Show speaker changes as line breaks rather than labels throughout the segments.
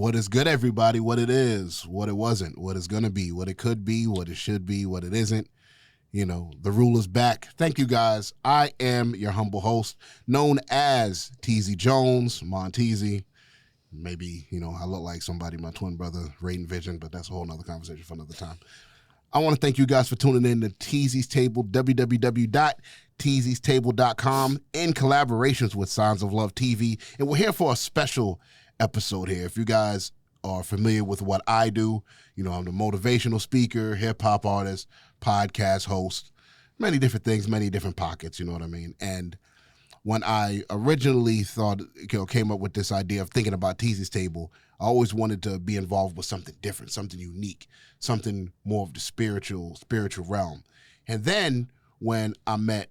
What is good, everybody? What it is, what it wasn't, what it's going to be, what it could be, what it should be, what it isn't. You know, the rule is back. Thank you, guys. I am your humble host, known as Teasy Jones, Monteasy. Maybe, I look like somebody, my twin brother, Raiden Vision, but that's a whole nother conversation for another time. I want to thank you guys for tuning in to Teasy's Table, www.teasystable.com, in collaborations with Signs of Love TV. And we're here for a special episode here. If you guys are familiar with what I do, I'm the motivational speaker, hip-hop artist, podcast host, many different things, many different pockets, you know what I mean? And when I originally came up with this idea of thinking about Teasy's Table, I always wanted to be involved with something different, something unique, something more of the spiritual realm. And then when I met,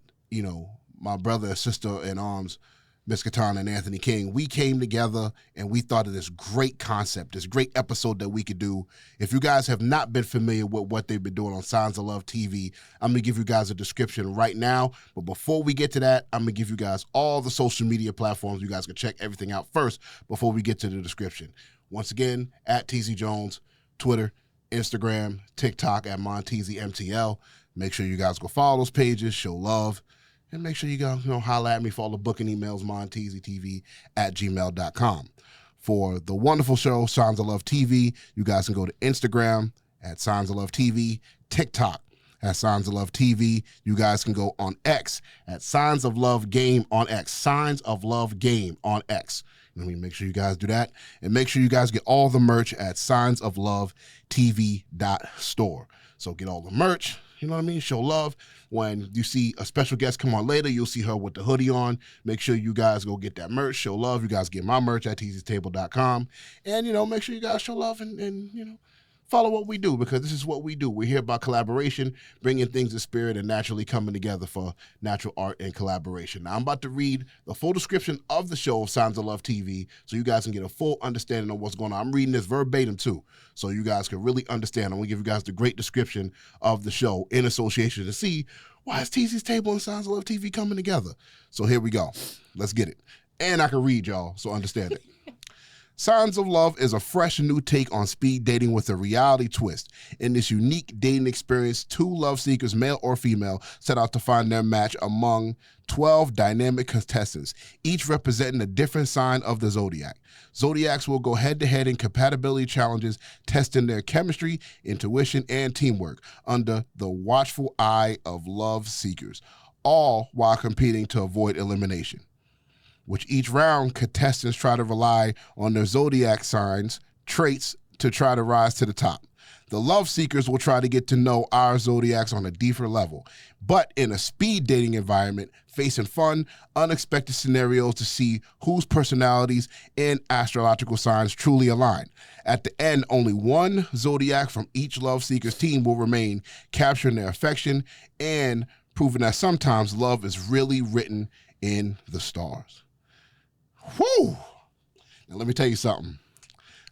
my brother and sister in arms, Miss Kitana and Anthony King, we came together and we thought of this great concept, this great episode that we could do. If you guys have not been familiar with what they've been doing on Signs of Love TV, I'm going to give you guys a description right now. But before we get to that, I'm going to give you guys all the social media platforms. You guys can check everything out first before we get to the description. Once again, at Teasy Jones, Twitter, Instagram, TikTok at MonteasyMTL. Make sure you guys go follow those pages, show love. And make sure you go, holler at me for all the booking emails, monteasytv@gmail.com. For the wonderful show, Signs of Love TV, you guys can go to Instagram at Signs of Love TV, TikTok at Signs of Love TV. You guys can go on X at Signs of Love Game on X. Signs of Love Game on X. Make sure you guys do that. And make sure you guys get all the merch at signsoflovetv.store. So get all the merch. You know what I mean? Show love. When you see a special guest come on later, you'll see her with the hoodie on. Make sure you guys go get that merch. Show love. You guys get my merch at teasystable.com. And, make sure you guys show love and follow what we do, because this is what we do. We're here by collaboration, bringing things to spirit and naturally coming together for natural art and collaboration. Now, I'm about to read the full description of the show of Signs of Love TV so you guys can get a full understanding of what's going on. I'm reading this verbatim, too, so you guys can really understand. I'm going to give you guys the great description of the show in association to see why is Teasy's Table and Signs of Love TV coming together. So here we go. Let's get it. And I can read, y'all, so understand it. Signs of Love is a fresh new take on speed dating with a reality twist. In this unique dating experience, two love seekers, male or female, set out to find their match among 12 dynamic contestants, each representing a different sign of the Zodiac. Zodiacs will go head-to-head in compatibility challenges, testing their chemistry, intuition, and teamwork under the watchful eye of love seekers, all while competing to avoid elimination. Which each round, contestants try to rely on their zodiac signs, traits, to try to rise to the top. The love seekers will try to get to know our zodiacs on a deeper level, but in a speed dating environment, facing fun, unexpected scenarios to see whose personalities and astrological signs truly align. At the end, only one zodiac from each love seeker's team will remain, capturing their affection and proving that sometimes love is really written in the stars. Whew. Now, let me tell you something.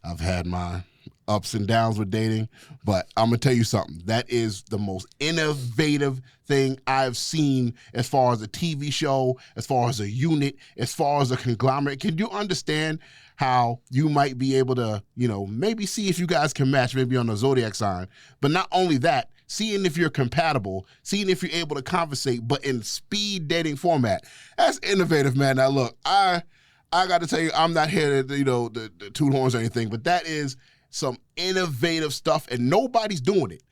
I've had my ups and downs with dating, but I'm going to tell you something. That is the most innovative thing I've seen as far as a TV show, as far as a unit, as far as a conglomerate. Can you understand how you might be able to, maybe see if you guys can match maybe on the zodiac sign, but not only that, seeing if you're compatible, seeing if you're able to conversate, but in speed dating format. That's innovative, man. Now, look, I got to tell you, I'm not here to, the toot horns or anything, but that is some innovative stuff, and nobody's doing it.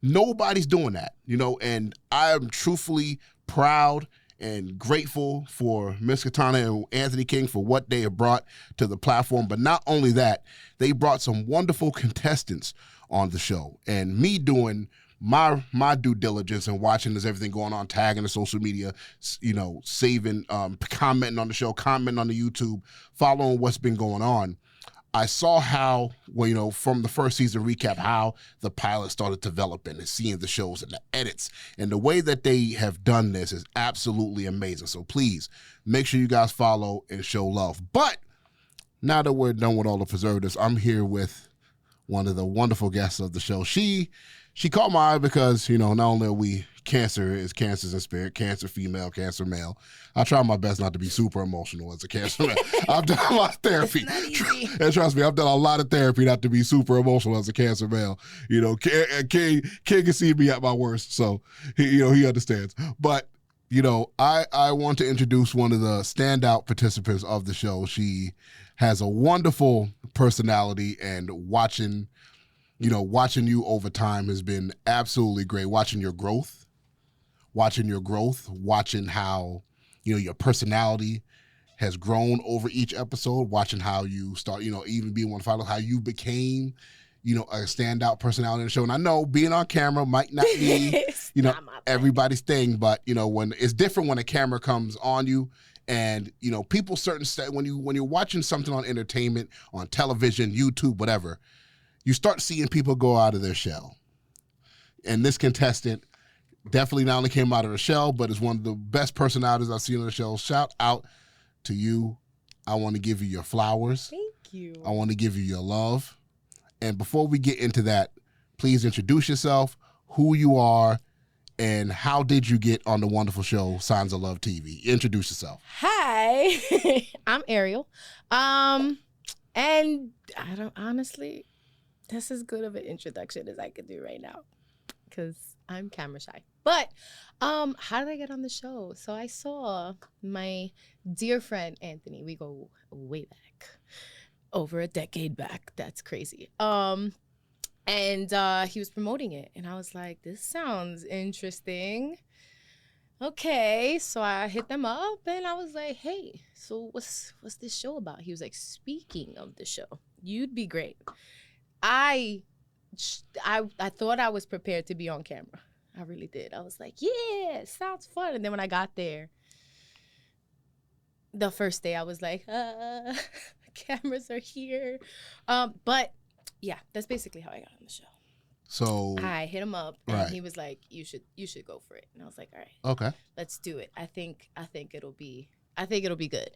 Nobody's doing that, and I am truthfully proud and grateful for Miss Kitana and Anthony King for what they have brought to the platform. But not only that, they brought some wonderful contestants on the show, and me doing my due diligence and watching this everything going on, tagging the social media, saving, commenting on the show, commenting on the YouTube, following what's been going on. I saw how, from the first season recap, how the pilot started developing and seeing the shows and the edits. And the way that they have done this is absolutely amazing. So please make sure you guys follow and show love. But now that we're done with all the preservatives, I'm here with one of the wonderful guests of the show. She caught my eye because, not only are we Cancer's in spirit, Cancer female, Cancer male. I try my best not to be super emotional as a Cancer male. I've done a lot of therapy.
It's not easy.
And trust me, I've done a lot of therapy not to be super emotional as a Cancer male. You know, King can see me at my worst, so he understands. But you know, I want to introduce one of the standout participants of the show. She has a wonderful personality, and watching you over time has been absolutely great. Watching how, you know, your personality has grown over each episode, watching how you start, you know, even being one of the finals, how you became, you know, a standout personality in the show. And I know being on camera might not be, you know, everybody's thing, but, you know, when it's different when a camera comes on you. And, you know, people when you're watching something on entertainment, on television, YouTube, whatever, you start seeing people go out of their shell. And this contestant definitely not only came out of her shell, but is one of the best personalities I've seen on the show. Shout out to you. I want to give you your flowers.
Thank you.
I want to give you your love. And before we get into that, please introduce yourself, who you are, and how did you get on the wonderful show Signs of Love TV? Introduce yourself.
Hi, I'm Ariel. And I don't honestly, that's as good of an introduction as I could do right now, because I'm camera shy. But how did I get on the show? So I saw my dear friend Anthony. We go way back, over a decade back. That's crazy. And he was promoting it, and I was like, this sounds interesting. Okay, so I hit them up, and I was like, hey, so what's this show about? He was like, speaking of the show, you'd be great. I thought I was prepared to be on camera. I really did. I was like, yeah, sounds fun. And then when I got there, the first day I was like, cameras are here. But yeah, that's basically how I got on the show.
So
I hit him up, and he was like, you should go for it. And I was like, all right,
okay,
let's do it. I think it'll be good.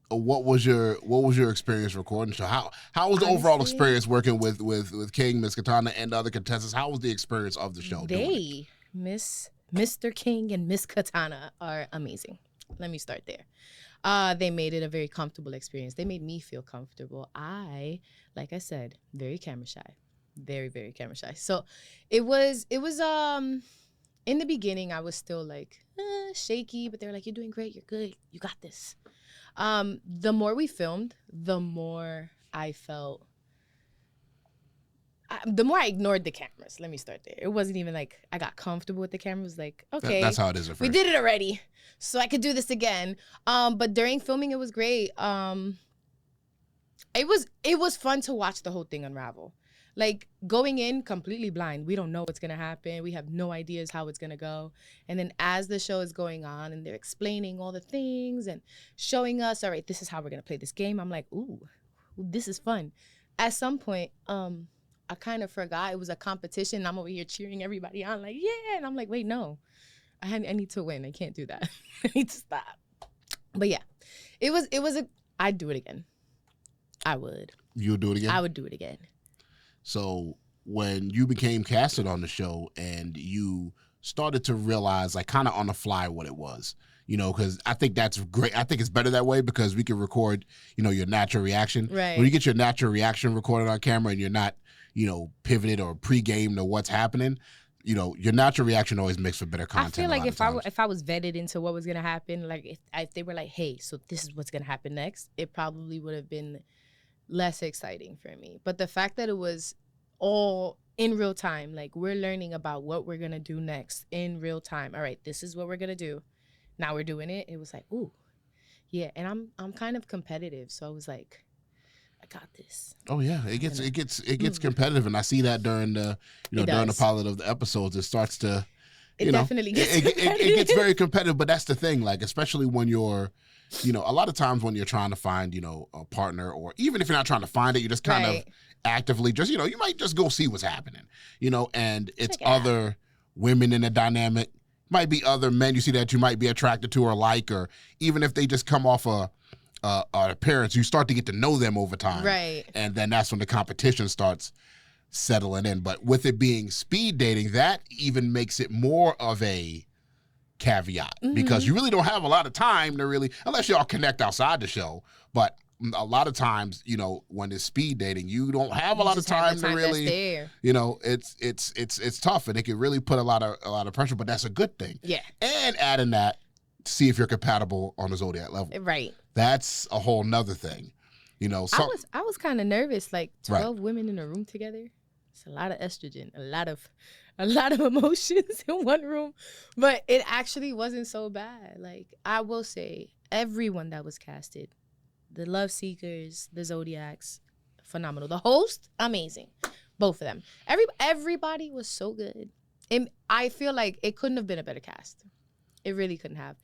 What was your experience recording? So how was the overall experience working with King, Miss Kitana, and the other contestants? How was the experience of the show?
Mr. King and Miss Kitana are amazing. Let me start there. They made it a very comfortable experience. They made me feel comfortable. Like I said, very camera shy, very, very camera shy. So it was in the beginning, I was still like shaky, but they're like, you're doing great. You're good. You got this. The more we filmed, the more I felt, the more I ignored the cameras. Let me start there. It wasn't even like I got comfortable with the cameras. Like, okay,
that's how it is at first.
We did it already, so I could do this again. But during filming, it was great. It was fun to watch the whole thing unravel. Like, going in completely blind, we don't know what's gonna happen. We have no ideas how it's gonna go. And then as the show is going on and they're explaining all the things and showing us, all right, this is how we're gonna play this game. I'm like, ooh, this is fun. At some point, I kind of forgot it was a competition. I'm over here cheering everybody on, like, yeah. And I'm like, wait, no, I need to win. I can't do that. I need to stop. But yeah, I'd do it again. I would.
You would do it again?
I would do it again.
So when you became casted on the show and you started to realize, like, kind of on the fly what it was, you know, because I think that's great. I think it's better that way because we can record, you know, your natural reaction.
Right.
When you get your natural reaction recorded on camera and you're not, you know, pivoted or pre-gamed to what's happening, you know, your natural reaction always makes for better content.
I feel like if I was vetted into what was going to happen, like if they were like, hey, so this is what's going to happen next, it probably would have been less exciting for me. But the fact that it was all in real time, like, we're learning about what we're going to do next in real time. All right, this is what we're going to do. Now we're doing it. It was like, ooh, yeah. And I'm kind of competitive. So I was like, I got this.
Oh yeah. It gets competitive. And I see that during the, you know, during the pilot of the episodes, it starts to,
it definitely gets
it gets very competitive. But that's the thing, like, especially when you're, you know, a lot of times when you're trying to find, you know, a partner, or even if you're not trying to find it, you're just kind of actively just, you know, you might just go see what's happening, you know, and it's other women in the dynamic, might be other men you see that you might be attracted to or like, or even if they just come off an appearance, you start to get to know them over time.
Right.
And then that's when the competition starts. settling in. But with it being speed dating, that even makes it more of a caveat because you really don't have a lot of time to really, unless y'all connect outside the show. But a lot of times, you know, when it's speed dating, you don't have a lot of time to really, you know, it's tough, and it can really put a lot of pressure. But that's a good thing.
Yeah.
And adding that, see if you're compatible on the Zodiac level.
Right.
That's a whole nother thing. You know,
I was kind of nervous. Like 12 women in a room together. It's a lot of estrogen, a lot of emotions in one room, but it actually wasn't so bad. Like, I will say, everyone that was casted, the Love Seekers, the Zodiacs, phenomenal. The host, amazing. Both of them. Everybody was so good. And I feel like it couldn't have been a better cast. It really couldn't have.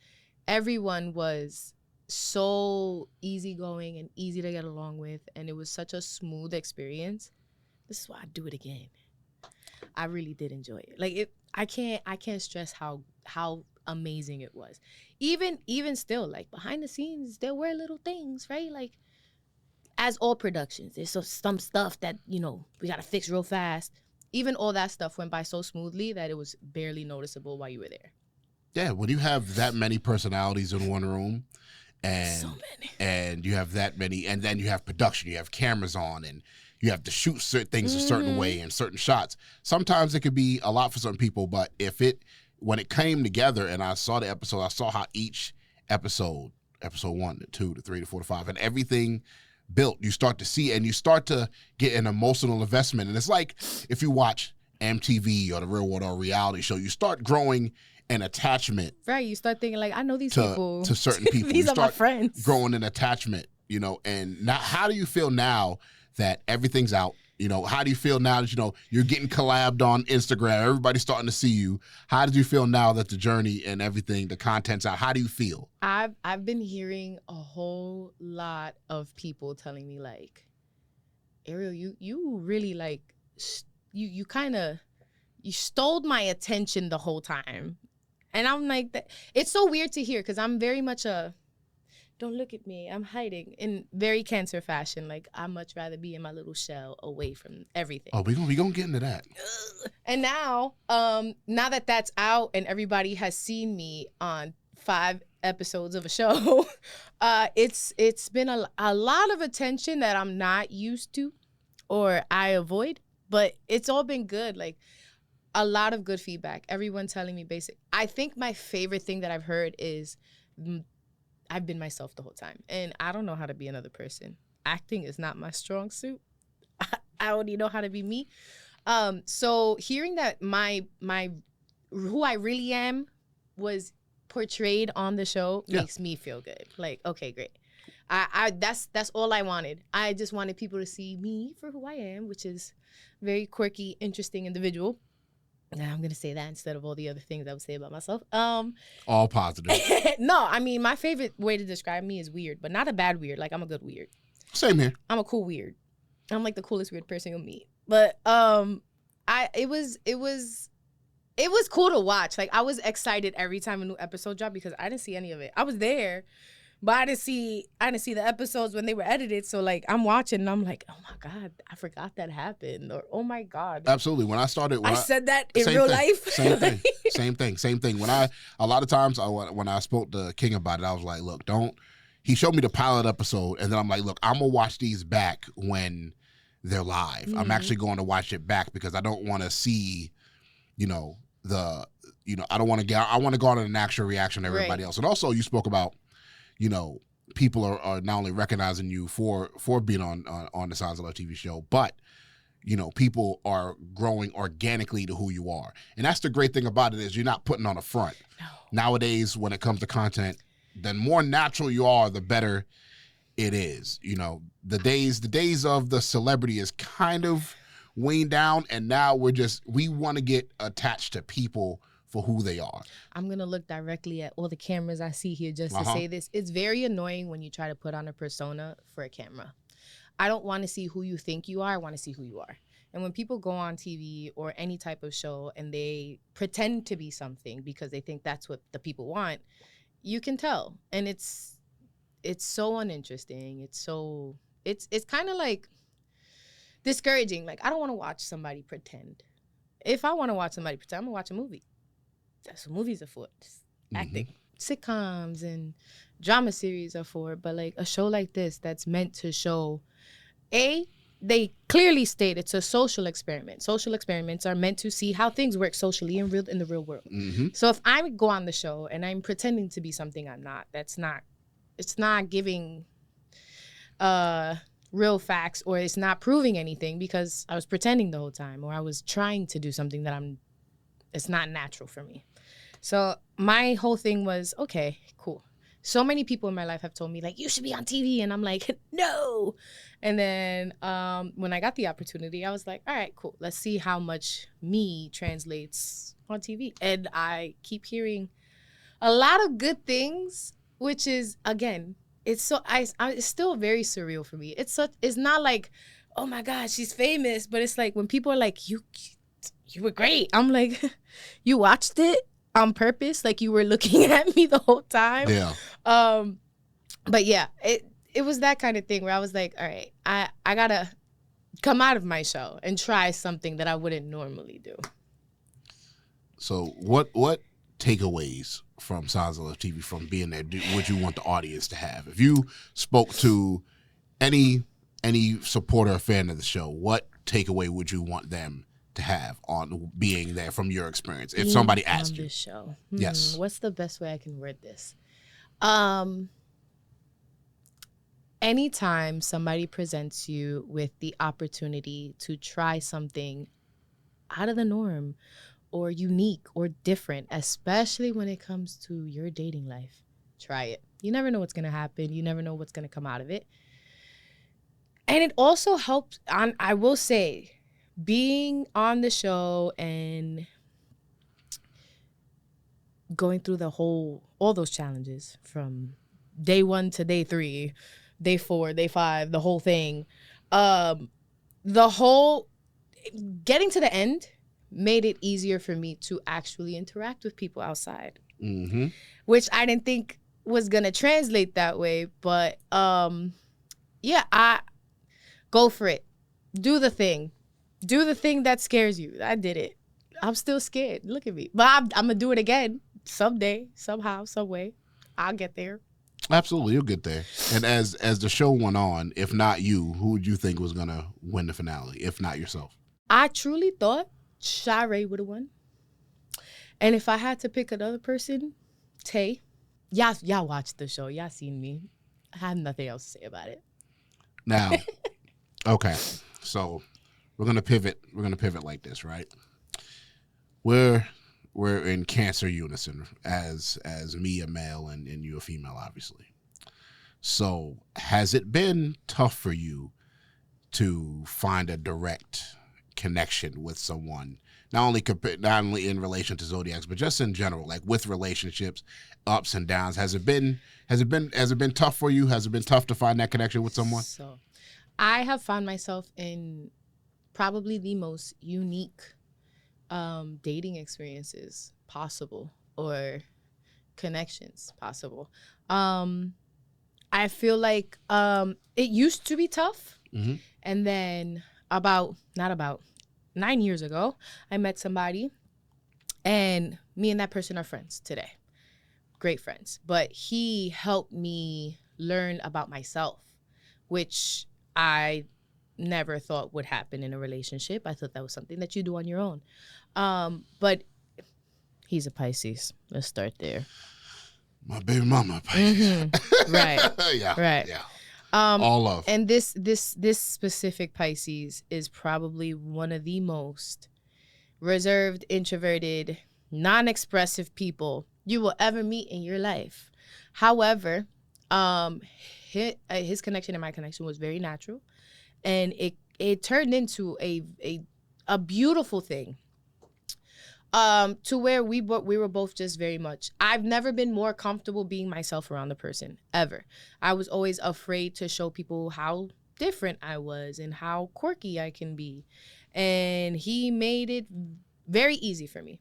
Everyone was so easygoing and easy to get along with, and it was such a smooth experience. This is why I do it again. I really did enjoy it. Like, I can't stress how amazing it was. Even still, like, behind the scenes, there were little things, right? Like, as all productions, there's some stuff that, you know, we gotta fix real fast. Even all that stuff went by so smoothly that it was barely noticeable while you were there.
Yeah, when you have that many personalities in one room, and
so many,
and you have that many, and then you have production, you have cameras on, and you have to shoot certain things a certain way and certain shots. Sometimes it could be a lot for some people, but when it came together and I saw the episode, I saw how each episode 1 to 2 to 3 to 4 to 5, and everything built, you start to see, and you start to get an emotional investment. And it's like if you watch MTV or the Real World or reality show, you start growing an attachment.
Right, you start thinking, like, I know these people.
To certain people.
These are my friends.
Growing an attachment, you know. And now, how do you feel now that everything's out? You know, how do you feel now that, you know, you're getting collabed on Instagram, everybody's starting to see you? How did you feel now that the journey and everything, the content's out? How do you feel?
I've been hearing a whole lot of people telling me, like, Ariel, you really, like, you stole my attention the whole time. And I'm like, it's so weird to hear, because I'm very much don't look at me, I'm hiding, in very Cancer fashion. Like, I'd much rather be in my little shell away from everything.
Oh, we gonna get into that.
And now that that's out and everybody has seen me on 5 episodes of a show, it's been a lot of attention that I'm not used to or I avoid, but it's all been good. Like, a lot of good feedback. Everyone telling me basic. I think my favorite thing that I've heard is I've been myself the whole time. And I don't know how to be another person. Acting is not my strong suit. I only know how to be me. So hearing that my who I really am was portrayed on the show makes me feel good. Like, okay, great. That's all I wanted. I just wanted people to see me for who I am, which is very quirky, interesting individual. Now I'm going to say that instead of all the other things I would say about myself.
All positive.
No, I mean, my favorite way to describe me is weird, but not a bad weird. Like, I'm a good weird.
Same here.
I'm a cool weird. I'm like the coolest weird person you'll meet. But it was cool to watch. Like, I was excited every time a new episode dropped because I didn't see any of it. I was there, but I didn't see the episodes when they were edited. So, like, I'm watching and I'm like, oh my God, I forgot that happened. Or, oh my God.
Absolutely. When I started,
I said that in real life.
Same thing. A lot of times when I spoke to King about it, I was like, look, he showed me the pilot episode, and then I'm like, look, I'm going to watch these back when they're live. Mm-hmm. I'm actually going to watch it back because I don't want to see, I want to go on an actual reaction to everybody else. And also, you spoke about, people are not only recognizing you for being on the Signs of Love TV show, but, people are growing organically to who you are. And that's the great thing about it is you're not putting on a front. No. Nowadays, when it comes to content, the more natural you are, the better it is. The days of the celebrity is kind of weaned down, and now we want to get attached to people for who they are.
I'm going to look directly at all the cameras I see here just to say this. It's very annoying when you try to put on a persona for a camera. I don't want to see who you think you are. I want to see who you are. And when people go on TV or any type of show and they pretend to be something because they think that's what the people want, you can tell. And it's so uninteresting. It's kind of like, discouraging. Like, I don't want to watch somebody pretend. If I want to watch somebody pretend, I'm going to watch a movie. That's what movies are for. Just acting. Sitcoms and drama series are for. But, like, a show like this that's meant to show, they clearly state it's a social experiment. Social experiments are meant to see how things work socially in the real world. So if I go on the show and I'm pretending to be something I'm not, it's not giving real facts, or it's not proving anything because I was pretending the whole time, or I was trying to do something that it's not natural for me. So my whole thing was, okay, cool. So many people in my life have told me, like, you should be on TV. And I'm like, no. And then when I got the opportunity, I was like, all right, cool. Let's see how much me translates on TV. And I keep hearing a lot of good things, which is, again, it's still very surreal for me. It's not like, oh my God, she's famous. But it's like when people are like, you were great. I'm like, you watched it on purpose, like you were looking at me the whole time.
Yeah.
But yeah, it was that kind of thing where I was like, all right, I gotta come out of my shell and try something that I wouldn't normally do.
So what takeaways from Signs of Love TV from being there would you want the audience to have? If you spoke to any supporter or fan of the show, what takeaway would you want them to have on being there from your experience? If somebody asked you,
this show,
yes,
what's the best way I can word this? Anytime somebody presents you with the opportunity to try something out of the norm or unique or different, especially when it comes to your dating life, try it. You never know what's going to happen. You never know what's going to come out of it. And it also helps, I will say, being on the show and going through all those challenges from day 1 to day 3, day 4, day 5, the whole thing, getting to the end made it easier for me to actually interact with people outside, which I didn't think was going to translate that way. But yeah, I go for it. Do the thing that scares you. I did it. I'm still scared. Look at me. But I'm going to do it again someday, somehow, some way. I'll get there.
Absolutely, you'll get there. And as the show went on, if not you, who would you think was going to win the finale, if not yourself?
I truly thought Shiree would have won. And if I had to pick another person, Tay. Y'all watched the show. Y'all seen me. I have nothing else to say about it.
Now, okay, so we're gonna pivot. We're gonna pivot like this, right? We're in Cancer unison as me a male and you a female, obviously. So has it been tough for you to find a direct connection with someone, not only in relation to Zodiacs, but just in general, like with relationships, ups and downs? Has it been tough for you? Has it been tough to find that connection with someone?
So I have found myself in probably the most unique dating experiences possible, or connections possible. I feel like it used to be tough. And then not about 9 years ago, I met somebody, and me and that person are friends today. Great friends. But he helped me learn about myself, which I never thought would happen in a relationship. I thought that was something that you do on your own. But he's a Pisces. Let's start there.
My baby mama, Pisces.
Right.
Yeah.
Right.
Yeah. All love.
And this specific Pisces is probably one of the most reserved, introverted, non-expressive people you will ever meet in your life. However, his connection and my connection was very natural, and it turned into a beautiful thing. To where we were both just very much, I've never been more comfortable being myself around the person, ever. I was always afraid to show people how different I was and how quirky I can be. And he made it very easy for me.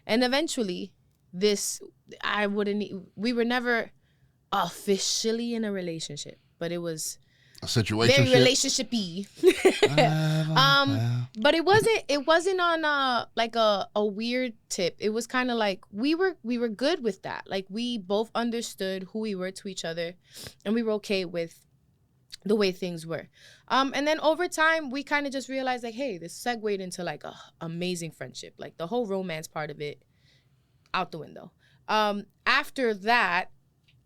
And eventually, we were never officially in a relationship, but it was
a situation.
Very relationship-y. But it wasn't on like a weird tip. It was kind of like we were good with that. Like we both understood who we were to each other, and we were okay with the way things were. And then over time, we kind of just realized like, hey, this segued into like a amazing friendship. Like the whole romance part of it out the window. After that,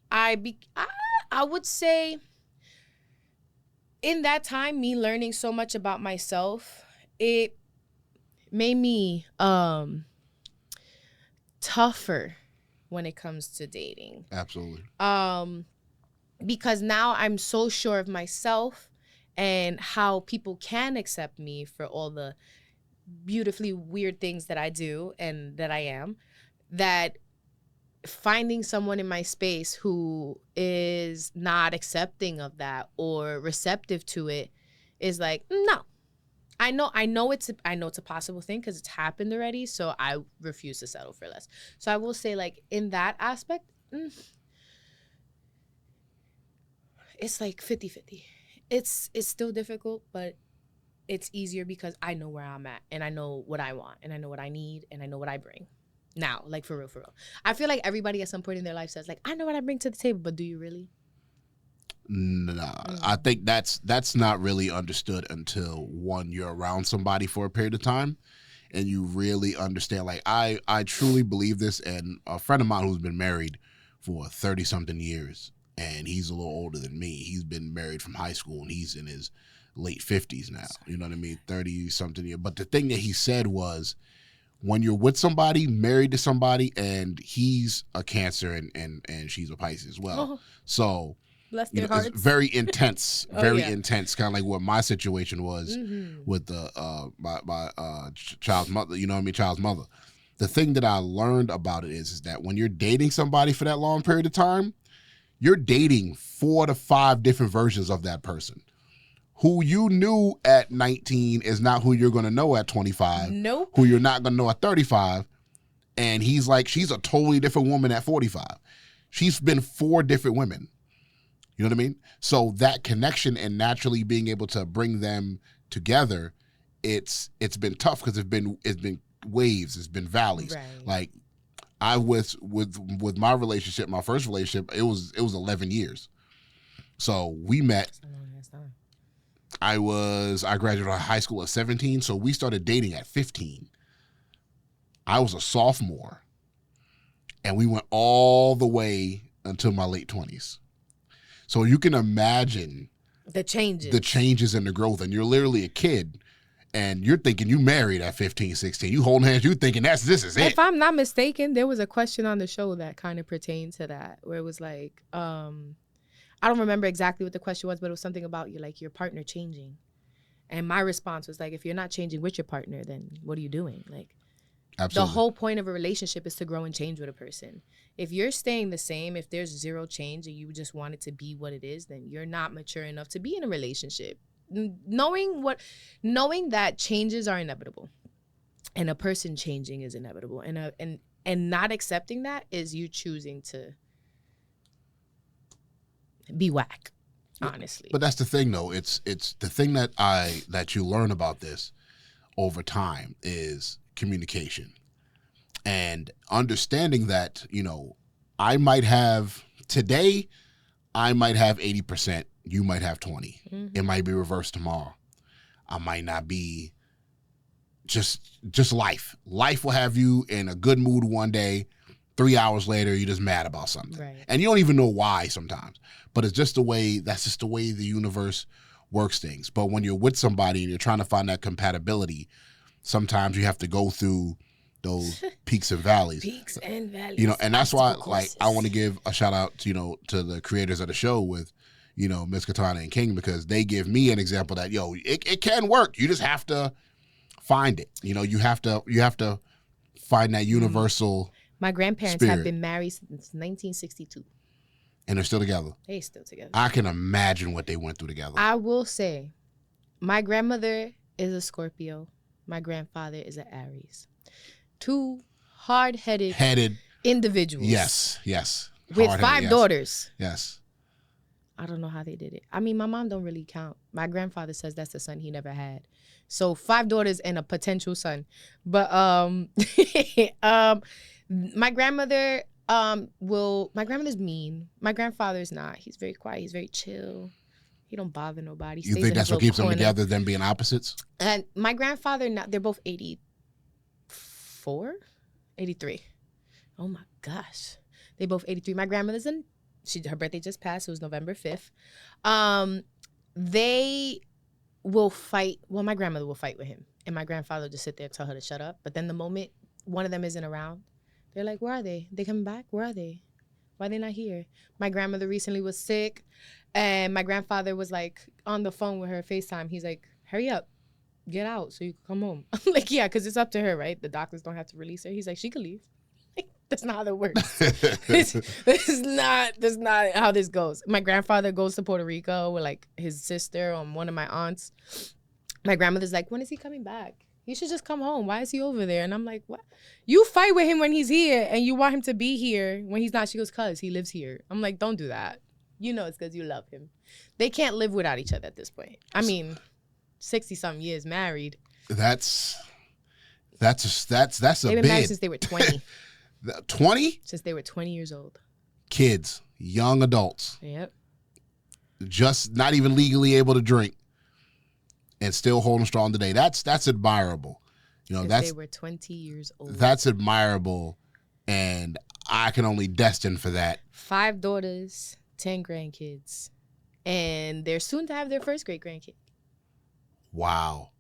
I would say in that time, me learning so much about myself, it made me tougher when it comes to dating.
Absolutely.
Because now I'm so sure of myself and how people can accept me for all the beautifully weird things that I do and that I am, that finding someone in my space who is not accepting of that or receptive to it is like, no. I know it's a possible thing because it's happened already, so I refuse to settle for less. So I will say, like, in that aspect, it's like 50-50. It's still difficult, but it's easier because I know where I'm at and I know what I want and I know what I need and I know what I bring. Now, like, for real. I feel like everybody at some point in their life says, like, I know what I bring to the table, but do you really?
Nah, I think that's not really understood until, one, you're around somebody for a period of time and you really understand. Like, I truly believe this, and a friend of mine who's been married for 30-something years, and he's a little older than me. He's been married from high school, and he's in his late 50s now. You know what I mean? 30-something years. But the thing that he said was, when you're with somebody, married to somebody, and he's a Cancer and she's a Pisces as well. So,
bless their hearts.
It's very intense, intense, kind of like what my situation was with the my child's mother. You know what I mean? Child's mother. The thing that I learned about it is that when you're dating somebody for that long period of time, you're dating 4 to 5 different versions of that person. Who you knew at 19 is not who you're going to know at 25.
Nope.
Who you're not going to know at 35. And he's like, she's a totally different woman at 45. She's been 4 different women. You know what I mean? So that connection and naturally being able to bring them together, it's been tough because it's been waves, it's been valleys.
Right.
Like, I was with my relationship, my first relationship, it was 11 years. So we met. I graduated high school at 17, so we started dating at 15. I was a sophomore, and we went all the way until my late 20s. So you can imagine
the changes
and the growth, and you're literally a kid, and you're thinking you married at 15, 16. You holding hands, you thinking this is it.
If I'm not mistaken, there was a question on the show that kind of pertained to that, where it was like, I don't remember exactly what the question was, but it was something about your partner changing. And my response was like, if you're not changing with your partner, then what are you doing? Like,
absolutely.
The whole point of a relationship is to grow and change with a person. If you're staying the same, if there's zero change and you just want it to be what it is, then you're not mature enough to be in a relationship. Knowing that changes are inevitable and a person changing is inevitable, and not accepting that is you choosing to be whack, honestly.
But that's the thing, though. It's the thing that you learn about this over time is communication and understanding that, I might have 80%, you might have 20. Mm-hmm. It might be reversed tomorrow. I might not be. Just life. Life will have you in a good mood one day. 3 hours later, you're just mad about something.
Right.
And you don't even know why sometimes. But that's just the way the universe works things. But when you're with somebody and you're trying to find that compatibility, sometimes you have to go through those peaks and valleys.
Peaks and valleys.
And that's why, I want to give a shout out, to the creators of the show with, Miss Kitana and King, because they give me an example that, it can work. You just have to find it. You have to find that universal.
My grandparents have been married since 1962.
And they're still together.
They're still together.
I can imagine what they went through together.
I will say, my grandmother is a Scorpio. My grandfather is an Aries. 2 hard-headed individuals.
Yes.
With 5 daughters.
Yes.
I don't know how they did it. I mean, my mom don't really count. My grandfather says that's the son he never had. So 5 daughters and a potential son. But my grandmother my grandmother's mean. My grandfather's not.'s very quiet. He's very chill. He don't bother nobody.
You think that's what keeps them together, them being opposites? And
my grandfather, they're both 84, 83. Oh my gosh. They both 83. My grandmother's her birthday just passed. It was November 5th. They will fight. Well, my grandmother will fight with him. And my grandfather will just sit there and tell her to shut up. But then the moment one of them isn't around, they're like, where are they? They coming back? Where are they? Why are they not here? My grandmother recently was sick. And my grandfather was like on the phone with her FaceTime. He's like, hurry up. Get out so you can come home. I'm like, yeah, because it's up to her, right? The doctors don't have to release her. He's like, she can leave. That's not how that works. This is not how this goes. My grandfather goes to Puerto Rico with like his sister and one of my aunts. My grandmother's like, when is he coming back? He should just come home. Why is he over there? And I'm like, what? You fight with him when he's here and you want him to be here when he's not. She goes, cuz he lives here. I'm like, don't do that. You know it's because you love him. They can't live without each other at this point. I mean, 60-something years married.
That's a
They've been married since they were 20.
20?
Since they were 20 years old.
Kids, young adults.
Yep.
Just not even legally able to drink and still holding strong today. That's admirable. You know,
they were 20 years old.
That's admirable, and I can only destine for that. 5
daughters, 10 grandkids, and they're soon to have their first great grandkid.
Wow.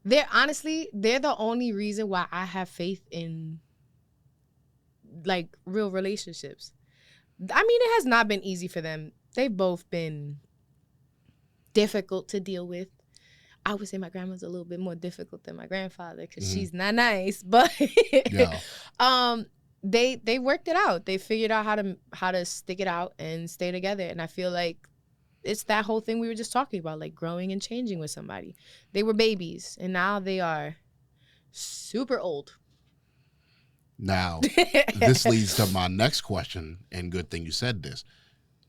They're the only reason why I have faith in like real relationships. I mean, it has not been easy for them. They've both been difficult to deal with. I would say my grandma's a little bit more difficult than my grandfather because she's not nice, but yeah. They worked it out. They figured out how to stick it out and stay together. And I feel like it's that whole thing we were just talking about, like growing and changing with somebody. They were babies, and now they are super old.
Now, this leads to my next question, and good thing you said this,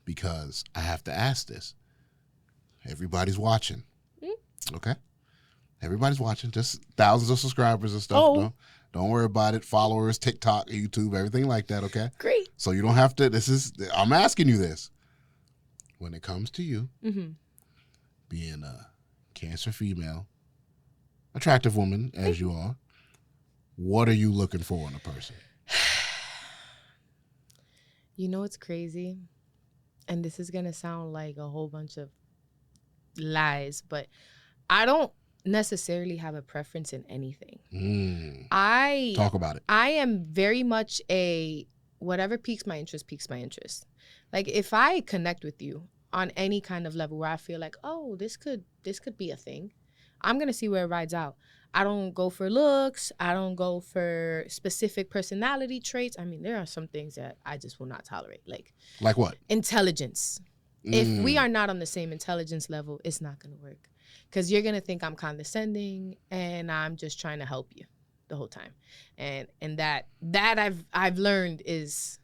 because I have to ask this. Everybody's watching, okay? Everybody's watching, just thousands of subscribers and stuff.
Oh.
Don't worry about it. Followers, TikTok, YouTube, everything like that, okay?
Great.
So you don't have to, I'm asking you this. When it comes to you, being a Cancer female, attractive woman as you are, what are you looking for in a person?
You know what's crazy? And this is going to sound like a whole bunch of lies, but I don't necessarily have a preference in anything. Talk about it. I am very much whatever piques my interest. Like if I connect with you on any kind of level where I feel like, oh, this could be a thing, I'm going to see where it rides out. I don't go for looks. I don't go for specific personality traits. I mean, there are some things that I just will not tolerate. Like
what?
Intelligence. If we are not on the same intelligence level, it's not going to work. Because you're going to think I'm condescending and I'm just trying to help you the whole time. And that I've learned is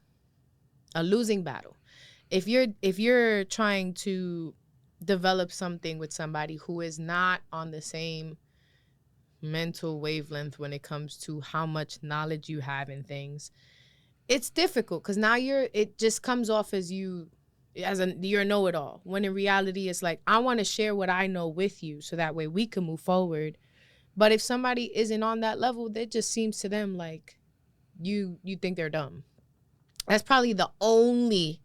a losing battle. If you're trying to develop something with somebody who is not on the same mental wavelength when it comes to how much knowledge you have in things, it's difficult because now it just comes off as you're a know-it-all, when in reality it's like, I want to share what I know with you so that way we can move forward. But if somebody isn't on that level, that just seems to them like you think they're dumb. That's probably the only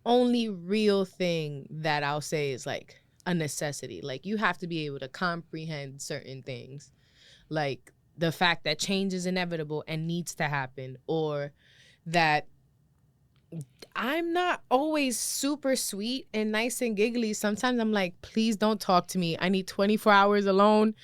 real thing that I'll say is like a necessity. Like you have to be able to comprehend certain things, like the fact that change is inevitable and needs to happen, or that I'm not always super sweet and nice and giggly. Sometimes I'm like, please don't talk to me. I need 24 hours alone.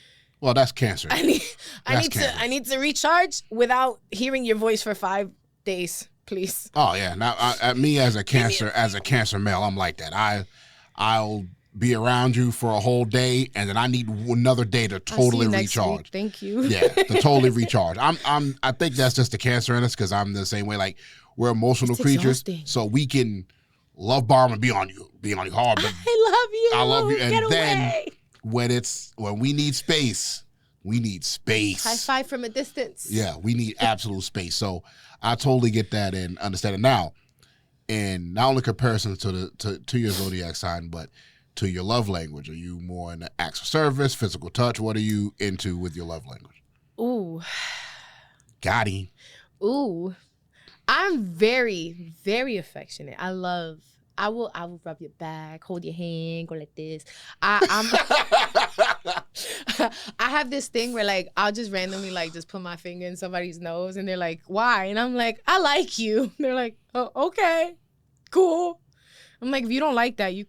Well, that's Cancer.
I need to recharge without hearing your voice for 5 days, please.
Oh yeah. Now, me as a Cancer male, I'm like that. I'll be around you for a whole day, and then I need another day to totally recharge.
Week. Thank you.
Yeah, to totally recharge. I think that's just the Cancer in us because I'm the same way. Like we're emotional creatures,
exhausting.
So we can love bomb and be on you hard, but
I love you.
And
Get
then
away.
when we need space, we need space.
High five from a distance.
Yeah, we need absolute space. So I totally get that and understand it now. And not only comparison to your zodiac sign, but to your love language. Are you more in the acts of service, physical touch? What are you into with your love language?
Ooh.
Got him.
Ooh. I'm very, very affectionate. I will rub your back, hold your hand, go like this. I have this thing where like I'll just randomly like just put my finger in somebody's nose and they're like, why? And I'm like, I like you. They're like, oh, okay, cool. I'm like, if you don't like that, you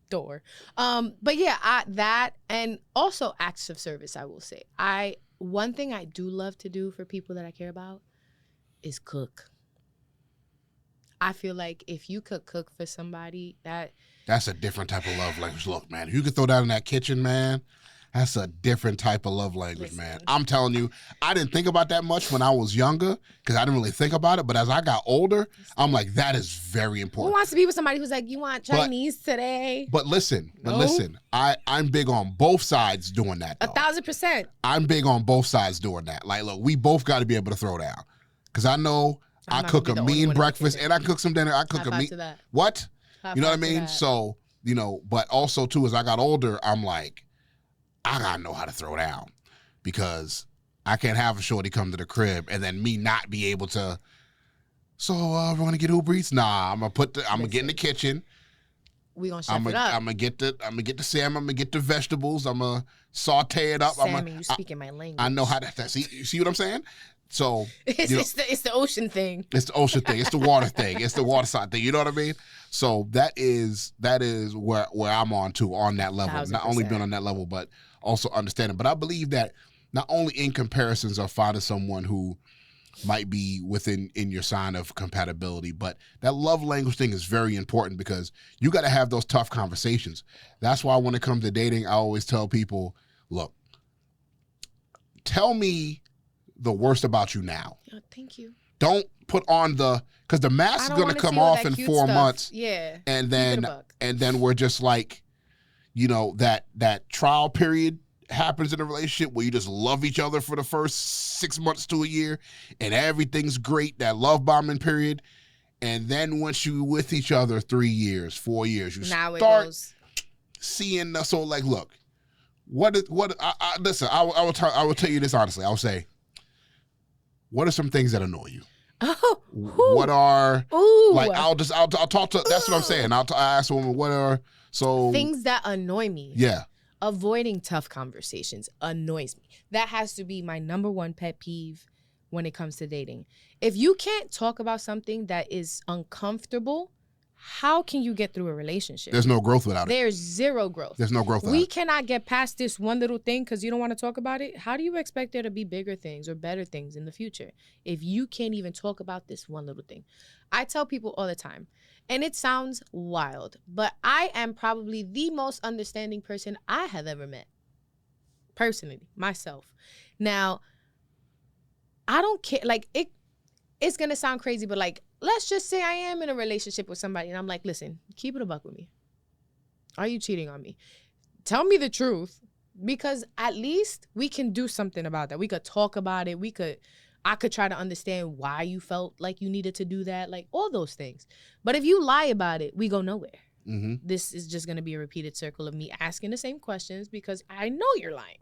door. But yeah, that and also acts of service, I will say. One thing I do love to do for people that I care about is cook. I feel like if you could cook for somebody, that's
a different type of love language. Look, man, if you could throw down in that kitchen, man, that's a different type of love language, man. I'm telling you, I didn't think about that much when I was younger because I didn't really think about it. But as I got older, I'm like, that is very important.
Who wants to be with somebody who's like, you want Chinese today?
But listen, I'm big on both sides doing that, though.
1,000%.
I'm big on both sides doing that. Like, look, we both got to be able to throw down because I know I cook a mean breakfast and I cook some dinner. I cook a mean. What? You know what I mean? So, but also, too, as I got older, I'm like, I got to know how to throw down because I can't have a shorty come to the crib and then me not be able to. So, we're going to get Uber Eats? Nah, I'm going to get in the kitchen.
We gonna chef it up.
I'm gonna get the salmon. I'm gonna get the vegetables. I'm gonna saute it up.
Salmon, you speaking my language.
I know how to see what I'm saying. So
it's the ocean thing.
It's the ocean thing. It's the water thing. It's the water side thing. You know what I mean? So that is where I'm on that level.
1,000%.
Not only being on that level, but also understanding. But I believe that not only in comparisons of finding someone who might be in your sign of compatibility, but that love language thing is very important because you got to have those tough conversations. That's why when it comes to dating, I always tell people, look, tell me the worst about you now.
Oh, thank you.
Don't put on because the mask is going to come off in 4 months.
Yeah.
And then we're just like, that trial period happens in a relationship where you just love each other for the first 6 months to a year and everything's great, that love bombing period. And then once you with each other 3 years, 4 years, you start seeing so like, look, listen, I will tell you this honestly. I'll say, what are some things that annoy you?
Oh,
what are like? I'll talk to. That's what I'm saying. I'll ask a woman what are
things that annoy me.
Yeah.
Avoiding tough conversations annoys me. That has to be my number one pet peeve when it comes to dating. If you can't talk about something that is uncomfortable, how can you get through a relationship?
There's no growth without it.
There's zero growth.
There's no growth without it.
We cannot get past this one little thing because you don't want to talk about it. How do you expect there to be bigger things or better things in the future if you can't even talk about this one little thing? I tell people all the time, and it sounds wild, but I am probably the most understanding person I have ever met. Personally, myself. Now, I don't care. Like, it's going to sound crazy, but like, let's just say I am in a relationship with somebody and I'm like, listen, keep it a buck with me. Are you cheating on me? Tell me the truth because at least we can do something about that. We could talk about it. I could try to understand why you felt like you needed to do that, like all those things. But if you lie about it, we go nowhere. Mm-hmm. This is just going to be a repeated circle of me asking the same questions because I know you're lying.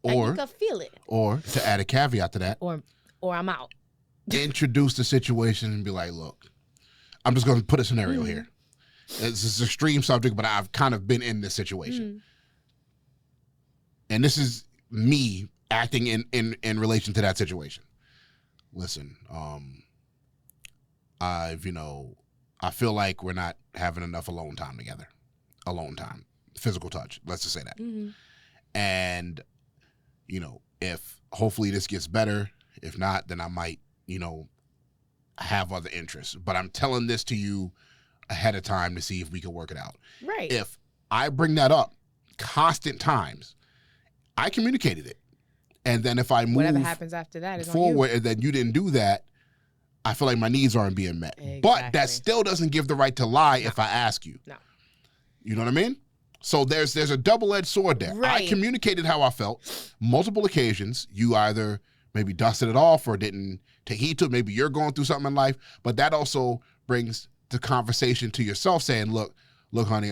And you can feel it. Or
to add a caveat to that.
Or I'm out.
Introduce the situation and be like, look, I'm just going to put a scenario here. This is an extreme subject, but I've kind of been in this situation. And this is me acting in relation to that situation. Listen, I feel like we're not having enough alone time together. Alone time, physical touch. Let's just say that. Mm-hmm. And, if hopefully this gets better, if not, then I might, have other interests. But I'm telling this to you ahead of time to see if we can work it out.
Right.
If I bring that up constant times, I communicated it. And then if I move
whatever happens after that is
forward
on you.
And then you didn't do that, I feel like my needs aren't being met.
Exactly.
But that still doesn't give the right to lie if I ask you.
No.
You know what I mean? So there's a double-edged sword there.
Right.
I communicated how I felt multiple occasions. You either maybe dusted it off or didn't take heed to it. Maybe you're going through something in life. But that also brings the conversation to yourself saying, look, honey,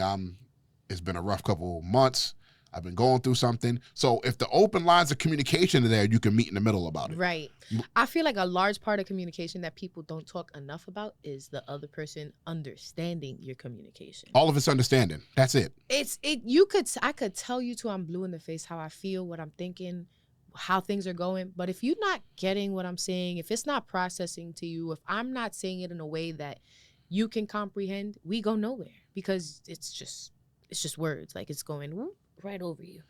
it's been a rough couple of months. I've been going through something. So if the open lines of communication are there, you can meet in the middle about it.
Right. I feel like a large part of communication that people don't talk enough about is the other person understanding your communication.
All of it's understanding. That's it.
I could tell you till I'm blue in the face how I feel, what I'm thinking, how things are going. But if you're not getting what I'm saying, if it's not processing to you, if I'm not saying it in a way that you can comprehend, we go nowhere because it's just words. Like it's going whoop, right over you.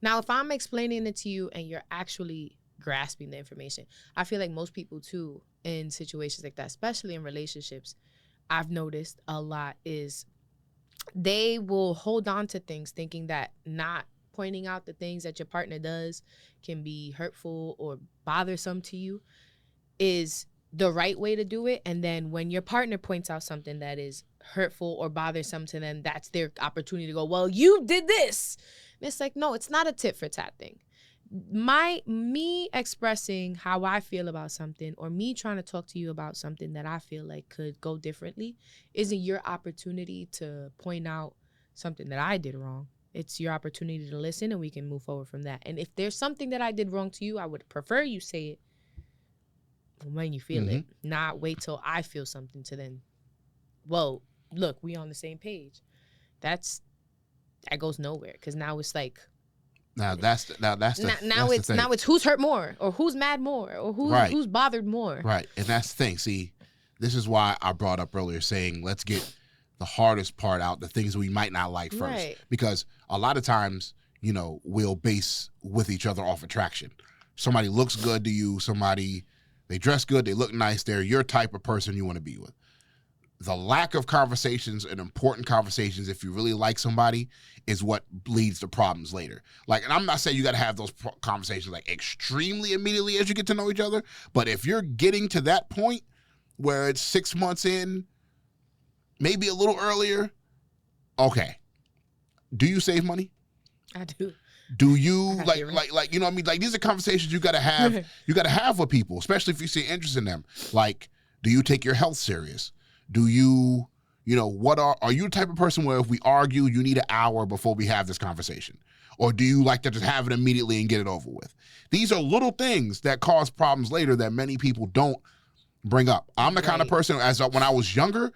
Now, if I'm explaining it to you and you're actually grasping the information, I feel like most people too in situations like that, especially in relationships, I've noticed a lot is they will hold on to things thinking that not pointing out the things that your partner does can be hurtful or bothersome to you is the right way to do it. And then when your partner points out something that is hurtful or bothersome to them, that's their opportunity to go, well, you did this. And it's like, no, it's not a tit for tat thing. Me expressing how I feel about something or me trying to talk to you about something that I feel like could go differently isn't your opportunity to point out something that I did wrong. It's your opportunity to listen and we can move forward from that. And if there's something that I did wrong to you, I would prefer you say it when you feel it, not wait till I feel something to then, well, look, we on the same page. That goes nowhere because now it's like, now it's who's hurt more or who's mad more or who's bothered more.
Right. And that's the thing. See, this is why I brought up earlier saying let's get the hardest part out, the things we might not like first. Right. Because a lot of times, we'll base with each other off attraction. Somebody looks good to you, they dress good, they look nice, they're your type of person you want to be with. The lack of conversations and important conversations, if you really like somebody, is what leads to problems later. And I'm not saying you got to have those conversations extremely immediately as you get to know each other, but if you're getting to that point where it's 6 months in, maybe a little earlier, okay. Do you save money?
I do.
Do you these are conversations you gotta have. You gotta have with people, especially if you see interest in them. Do you take your health serious? Do you, are you the type of person where if we argue, you need an hour before we have this conversation? Or do you like to just have it immediately and get it over with? These are little things that cause problems later that many people don't bring up. I'm the kind of person, when I was younger,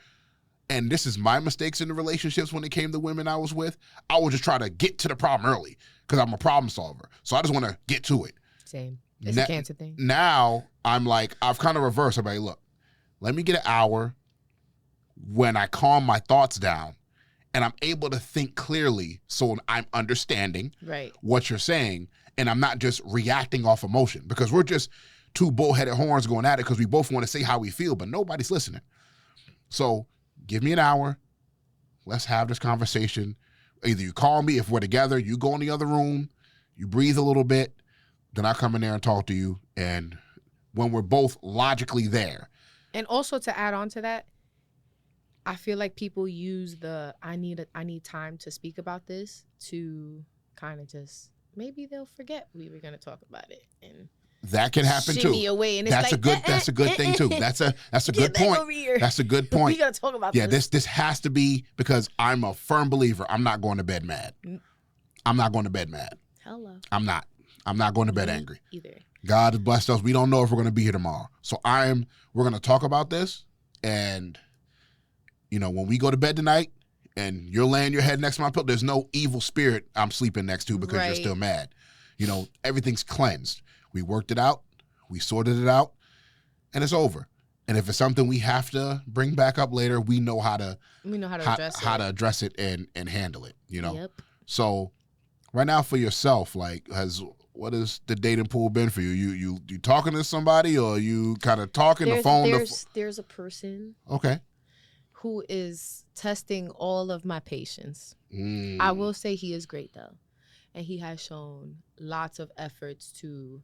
and this is my mistakes in the relationships when it came to women I was with, I would just try to get to the problem early because I'm a problem solver. So I just want to get to it.
Same. It's a cancer thing.
Now I'm I've kind of reversed. I'm like, look, let me get an hour when I calm my thoughts down and I'm able to think clearly so I'm understanding what you're saying and I'm not just reacting off emotion because we're just two bullheaded horns going at it because we both want to say how we feel, but nobody's listening. So give me an hour. Let's have this conversation. Either you call me if we're together, you go in the other room, you breathe a little bit, then I come in there and talk to you. And when we're both logically there.
And also to add on to that, I feel like people use I need time to speak about this to kind of just, maybe they'll forget we were going to talk about it. And
that can happen too.
Away and
that's a good thing too. That's a good point. That's a good point.
We gotta talk about
this.
Yeah,
this has to be because I'm a firm believer. I'm not going to bed mad. I'm not going to bed mad.
Hello.
I'm not going to bed angry.
Either.
God has blessed us. We don't know if we're going to be here tomorrow. So we're going to talk about this. And, when we go to bed tonight and you're laying your head next to my pillow, there's no evil spirit I'm sleeping next to because you're still mad. Everything's cleansed. We worked it out. We sorted it out. And it's over. And if it's something we have to bring back up later, we know how to address it and handle it,
Yep.
So right now for yourself, what has the dating pool been for you? You talking to somebody or you kind of talking the phone?
There's a person.
Okay.
Who is testing all of my patience. I will say he is great though. And he has shown lots of efforts to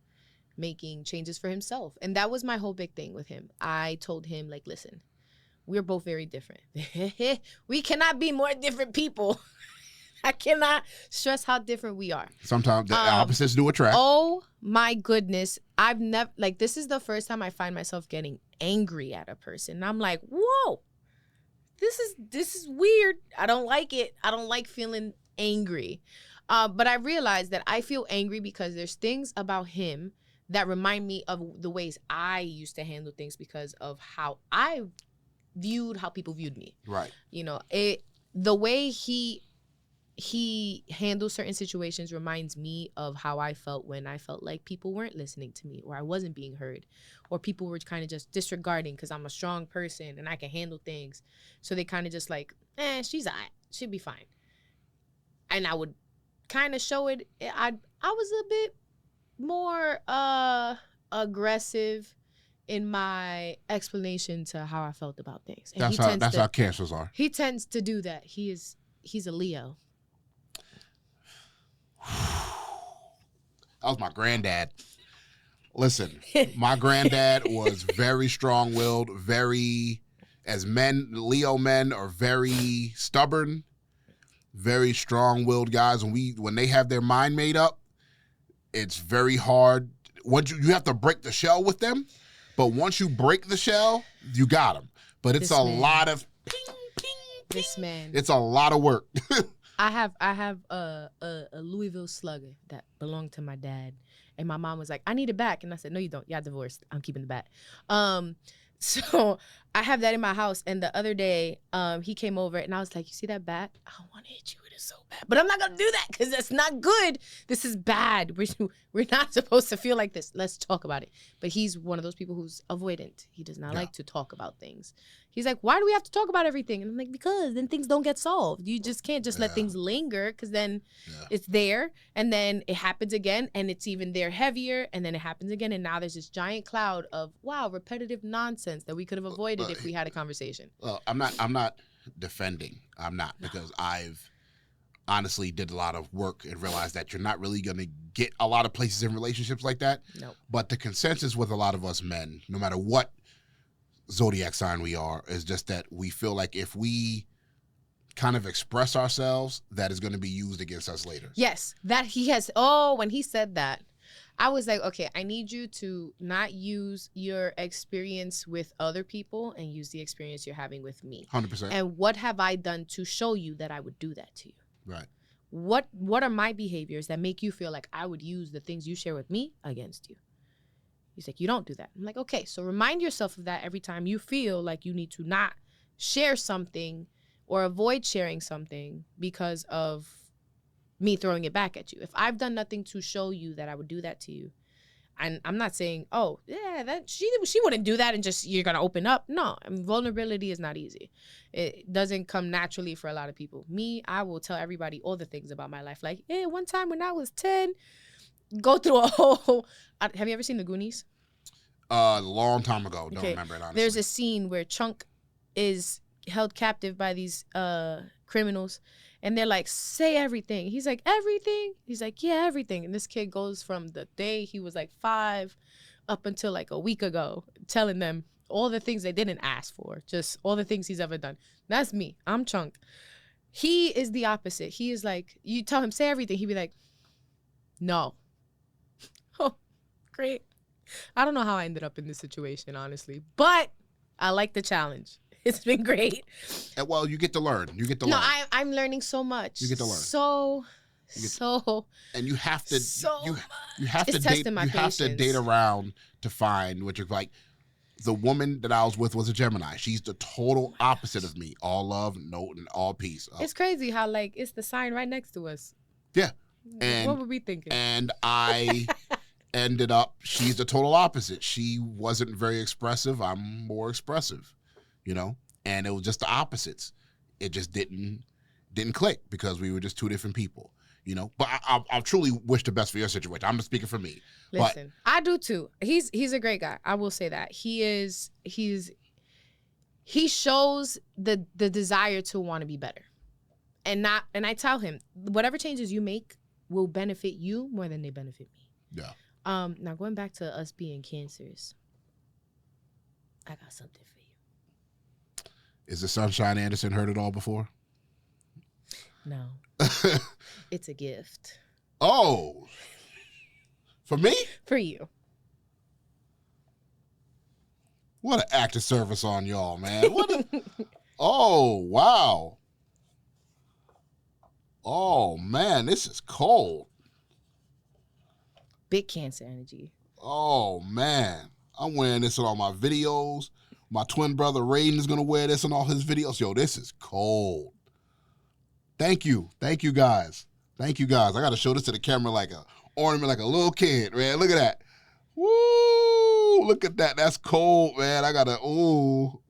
making changes for himself. And that was my whole big thing with him. I told him, like, listen, we're both very different. We cannot be more different people. I cannot stress how different we are.
Sometimes the opposites do attract.
Oh my goodness. I've never, like, this is the first time I find myself getting angry at a person. And I'm like, whoa, this is weird. I don't like it. I don't like feeling angry. But I realized that I feel angry because there's things about him that remind me of the ways I used to handle things because of how I viewed how people viewed me.
Right.
You know, the way he handles certain situations reminds me of how I felt when I felt like people weren't listening to me, or I wasn't being heard, or people were kind of just disregarding because I'm a strong person and I can handle things. So they kind of just like, she's all right. She'll be fine. And I would kind of show it. I was a bit more aggressive in my explanation to how I felt about things. And
that's how cancers are.
He tends to do that. He's a Leo.
That was my granddad. Listen, my granddad was very strong-willed, Leo men are very stubborn, very strong-willed guys. When they have their mind made up, it's very hard. Once you have to break the shell with them, but once you break the shell, you got them. But it's lot of ping, ping, ping.
This man.
It's a lot of work.
I have a Louisville Slugger that belonged to my dad, and my mom was like, "I need it back," and I said, "No, you don't. Y'all divorced. I'm keeping the bat." So I have that in my house, and the other day, he came over, and I was like, "You see that bat? I want to hit you with it so bad, but I'm not gonna do that because that's not good. This is bad. We're not supposed to feel like this. Let's talk about it." But he's one of those people who's avoidant. He does not like to talk about things. He's like, "Why do we have to talk about everything?" And I'm like, because then things don't get solved. You just can't just let things linger because then it's there and then it happens again and it's even there heavier and then it happens again. And now there's this giant cloud of, wow, repetitive nonsense that we could have avoided if we had a conversation.
Well, I'm not defending. I'm not because I've honestly did a lot of work and realized that you're not really going to get a lot of places in relationships like that.
No.
But the consensus with a lot of us men, no matter what Zodiac sign we are, is just that we feel like if we kind of express ourselves, that is going to be used against us later.
Yes, that he has. When he said that, I was like, okay, I need you to not use your experience with other people and use the experience you're having with me.
100%.
And what have I done to show you that I would do that to you?
Right.
What are my behaviors that make you feel like I would use the things you share with me against you? He's like, you don't do that. I'm like, okay, so remind yourself of that every time you feel like you need to not share something or avoid sharing something because of me throwing it back at you. If I've done nothing to show you that I would do that to you, and I'm not saying, oh, yeah, that she wouldn't do that and just you're going to open up. No, I mean, vulnerability is not easy. It doesn't come naturally for a lot of people. Me, I will tell everybody all the things about my life. Like, one time when I was 10, go through a whole... Have you ever seen The Goonies?
A long time ago. Don't remember it, honestly.
There's a scene where Chunk is held captive by these criminals, and they're like, say everything. He's like, everything? He's like, yeah, everything. And this kid goes from the day he was like 5 up until like a week ago, telling them all the things they didn't ask for, just all the things he's ever done. That's me. I'm Chunk. He is the opposite. He is like, you tell him, say everything. He'd be like, no. Oh, great. I don't know how I ended up in this situation, honestly, but I like the challenge. It's been great.
Well, you get to learn.
No, I'm learning so much.
You get to learn.
So.
And you have to. You have
it's
to date. You have to date around to find what you're like. The woman that I was with was a Gemini. She's the total opposite of me. All love, no, and all peace.
It's crazy how like it's the sign right next to us.
Yeah. And
what were we thinking?
And I ended up. She's the total opposite. She wasn't very expressive. I'm more expressive. And it was just the opposites. It just didn't click because we were just two different people, But I truly wish the best for your situation. I'm just speaking for me.
Listen, I do too. He's a great guy. I will say that. He shows the desire to want to be better. And I tell him, whatever changes you make will benefit you more than they benefit me.
Yeah.
Now going back to us being cancers, I got something for you.
Is the Sunshine Anderson heard it all before?
No. It's a gift.
Oh. For me?
For you.
What an act of service on y'all, man. Oh, wow. Oh, man, this is cold.
Big Cancer energy.
Oh, man. I'm wearing this in all my videos. My twin brother Raiden is going to wear this in all his videos. Yo, this is cold. Thank you. Thank you, guys. Thank you, guys. I got to show this to the camera like a ornament, like a little kid, man. Look at that. Woo! Look at that. That's cold, man. I got to, ooh.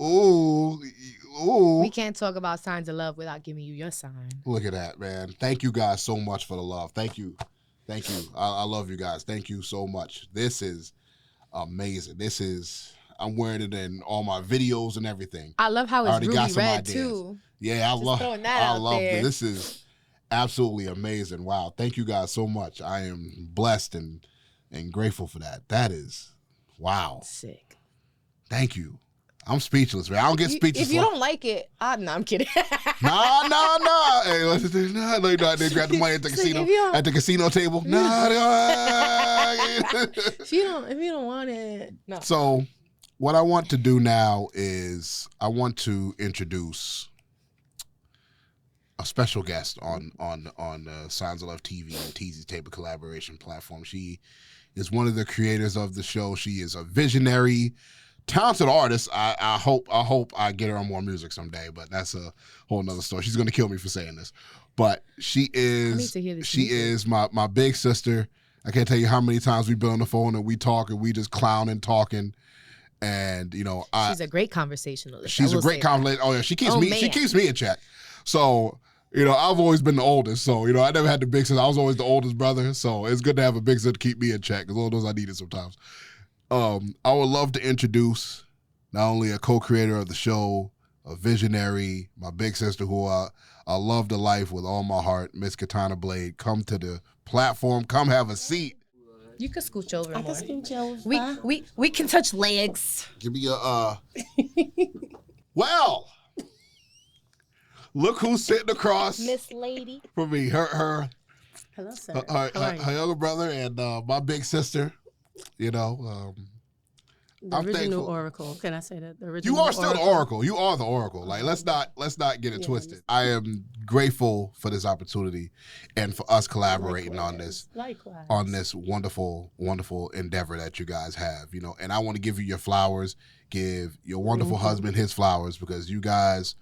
We can't talk about signs of love without giving you your sign.
Look at that, man. Thank you guys so much for the love. Thank you. Thank you. I love you guys. Thank you so much. This is amazing. I'm wearing it in all my videos and everything.
I love how it's ruby red
ideas.
Too.
Yeah, I love
there.
it. This is absolutely amazing. Wow. Thank you guys so much. I am blessed and grateful for that. That is, wow.
Sick.
Thank you. I'm speechless, man. I don't get speechless.
If you don't like it, no, I'm kidding.
Nah. Hey, they grab the money at the casino table. Nah.
If you don't want it, no.
So, what I want to do now is I want to introduce a special guest on Signs of Love TV and Teasy's Table collaboration platform. She is one of the creators of the show. She is a visionary, talented artist. I hope I get her on more music someday, but that's a whole nother story. She's gonna kill me for saying this, but she is my big sister. I can't tell you how many times we've been on the phone and we talk and we just clown and talking. And she's
a great conversationalist.
She's a great conversationalist. Oh yeah, she keeps me in check. So I've always been the oldest. So I never had the big sister. I was always the oldest brother. So it's good to have a big sister to keep me in check because all those I needed sometimes. I would love to introduce not only a co-creator of the show, a visionary, my big sister who I love to life with all my heart, Miss Kitana Blade. Come to the platform. Come have a seat.
You can scooch over more.
I can scooch over.
We can touch legs.
Give me a well. Look who's sitting across
Miss Lady
from me. Her
Hello, sir.
Her younger brother and my big sister.
The
I'm
original
thankful.
Oracle. Can I say that? The original
You are still the Oracle. You are the Oracle. Like let's not get it twisted. I am grateful for this opportunity and for us collaborating on this wonderful, wonderful endeavor that you guys have. And I want to give you your flowers, give your wonderful husband his flowers because you guys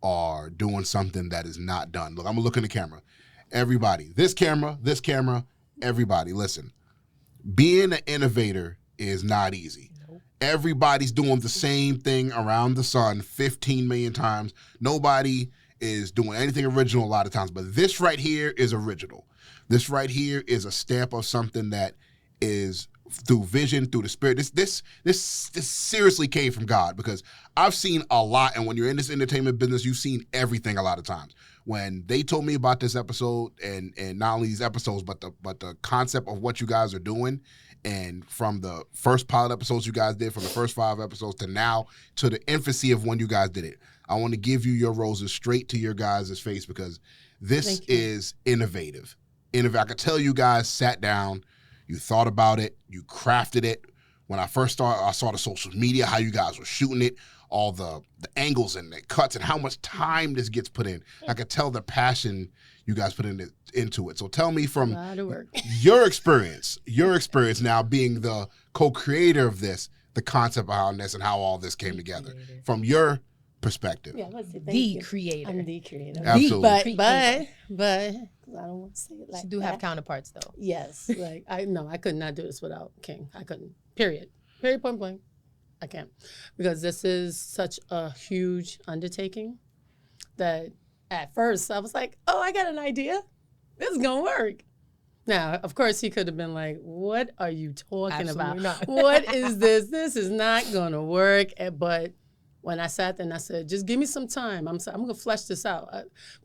are doing something that is not done. Look, I'm gonna look in the camera. Everybody, this camera, everybody, listen. Being an innovator is not easy. Everybody's doing the same thing around the sun 15 million times. Nobody is doing anything original a lot of times, but this right here is original. This right here is a stamp of something that is through vision, through the spirit. This seriously came from God because I've seen a lot, and when you're in this entertainment business, you've seen everything a lot of times. When they told me about this episode, and not only these episodes, but the concept of what you guys are doing, and from the first pilot episodes you guys did, from the first 5 episodes to now, to the infancy of when you guys did it, I want to give you your roses straight to your guys' face because this is innovative. I could tell you guys sat down, you thought about it, you crafted it. When I first started, I saw the social media, how you guys were shooting it, all the angles and the cuts and how much time this gets put in. I could tell the passion you guys put into it. So tell me from your experience now being the co-creator of this, the concept behind this and how all this came together. From your perspective.
Yeah, let's say
the creator.
I'm the creator.
Absolutely.
But I don't want to say it like
you do have counterparts though.
Yes. I could not do this without King. I couldn't. Period, point blank. I can't. Because this is such a huge undertaking that at first I was like, oh, I got an idea. This is going to work. Now, of course, he could have been like, what are you talking about?
Not.
What is this? This is not going to work. But when I sat there and I said, just give me some time. I'm going to flesh this out.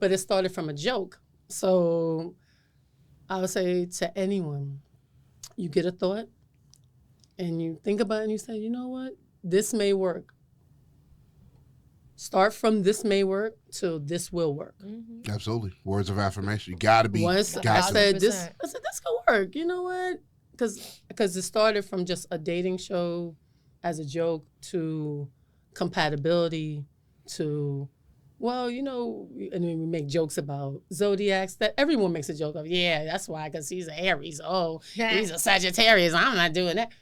But it started from a joke. So I would say to anyone, you get a thought, and you think about it and you say, you know what, this may work. Start from this may work to this will work.
Mm-hmm.
Absolutely. Words of affirmation. You got to be.
Once I said this could work. You know what? Because it started from just a dating show as a joke to compatibility to, well, you know, and then we make jokes about Zodiacs that everyone makes a joke of. Yeah, that's why, because he's an Aries. Oh, he's a Sagittarius. I'm not doing that.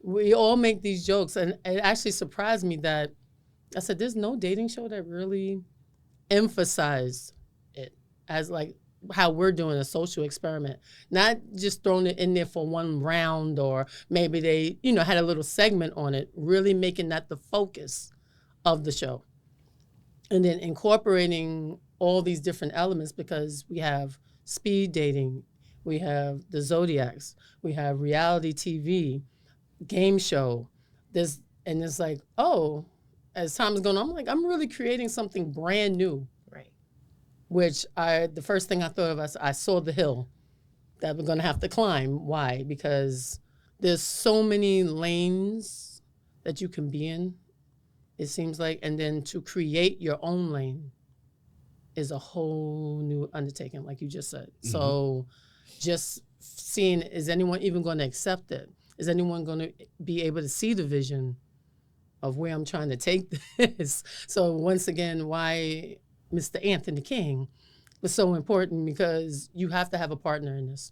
We all make these jokes. And it actually surprised me that I said, there's no dating show that really emphasized it as like how we're doing a social experiment, not just throwing it in there for one round, or maybe they, you know, had a little segment on it, really making that the focus of the show. And then incorporating all these different elements, because we have speed dating, we have the Zodiacs, we have reality TV, game show. And it's like, oh, as time is going on, I'm like, I'm really creating something brand new.
Right.
Which the first thing I thought of, I saw the hill that we're going to have to climb. Why? Because there's so many lanes that you can be in, it seems like. And then to create your own lane is a whole new undertaking, like you just said. Mm-hmm. So just seeing, is anyone even going to accept it? Is anyone going to be able to see the vision of where I'm trying to take this? So once again, why Mr. Anthony King was so important, because you have to have a partner in this.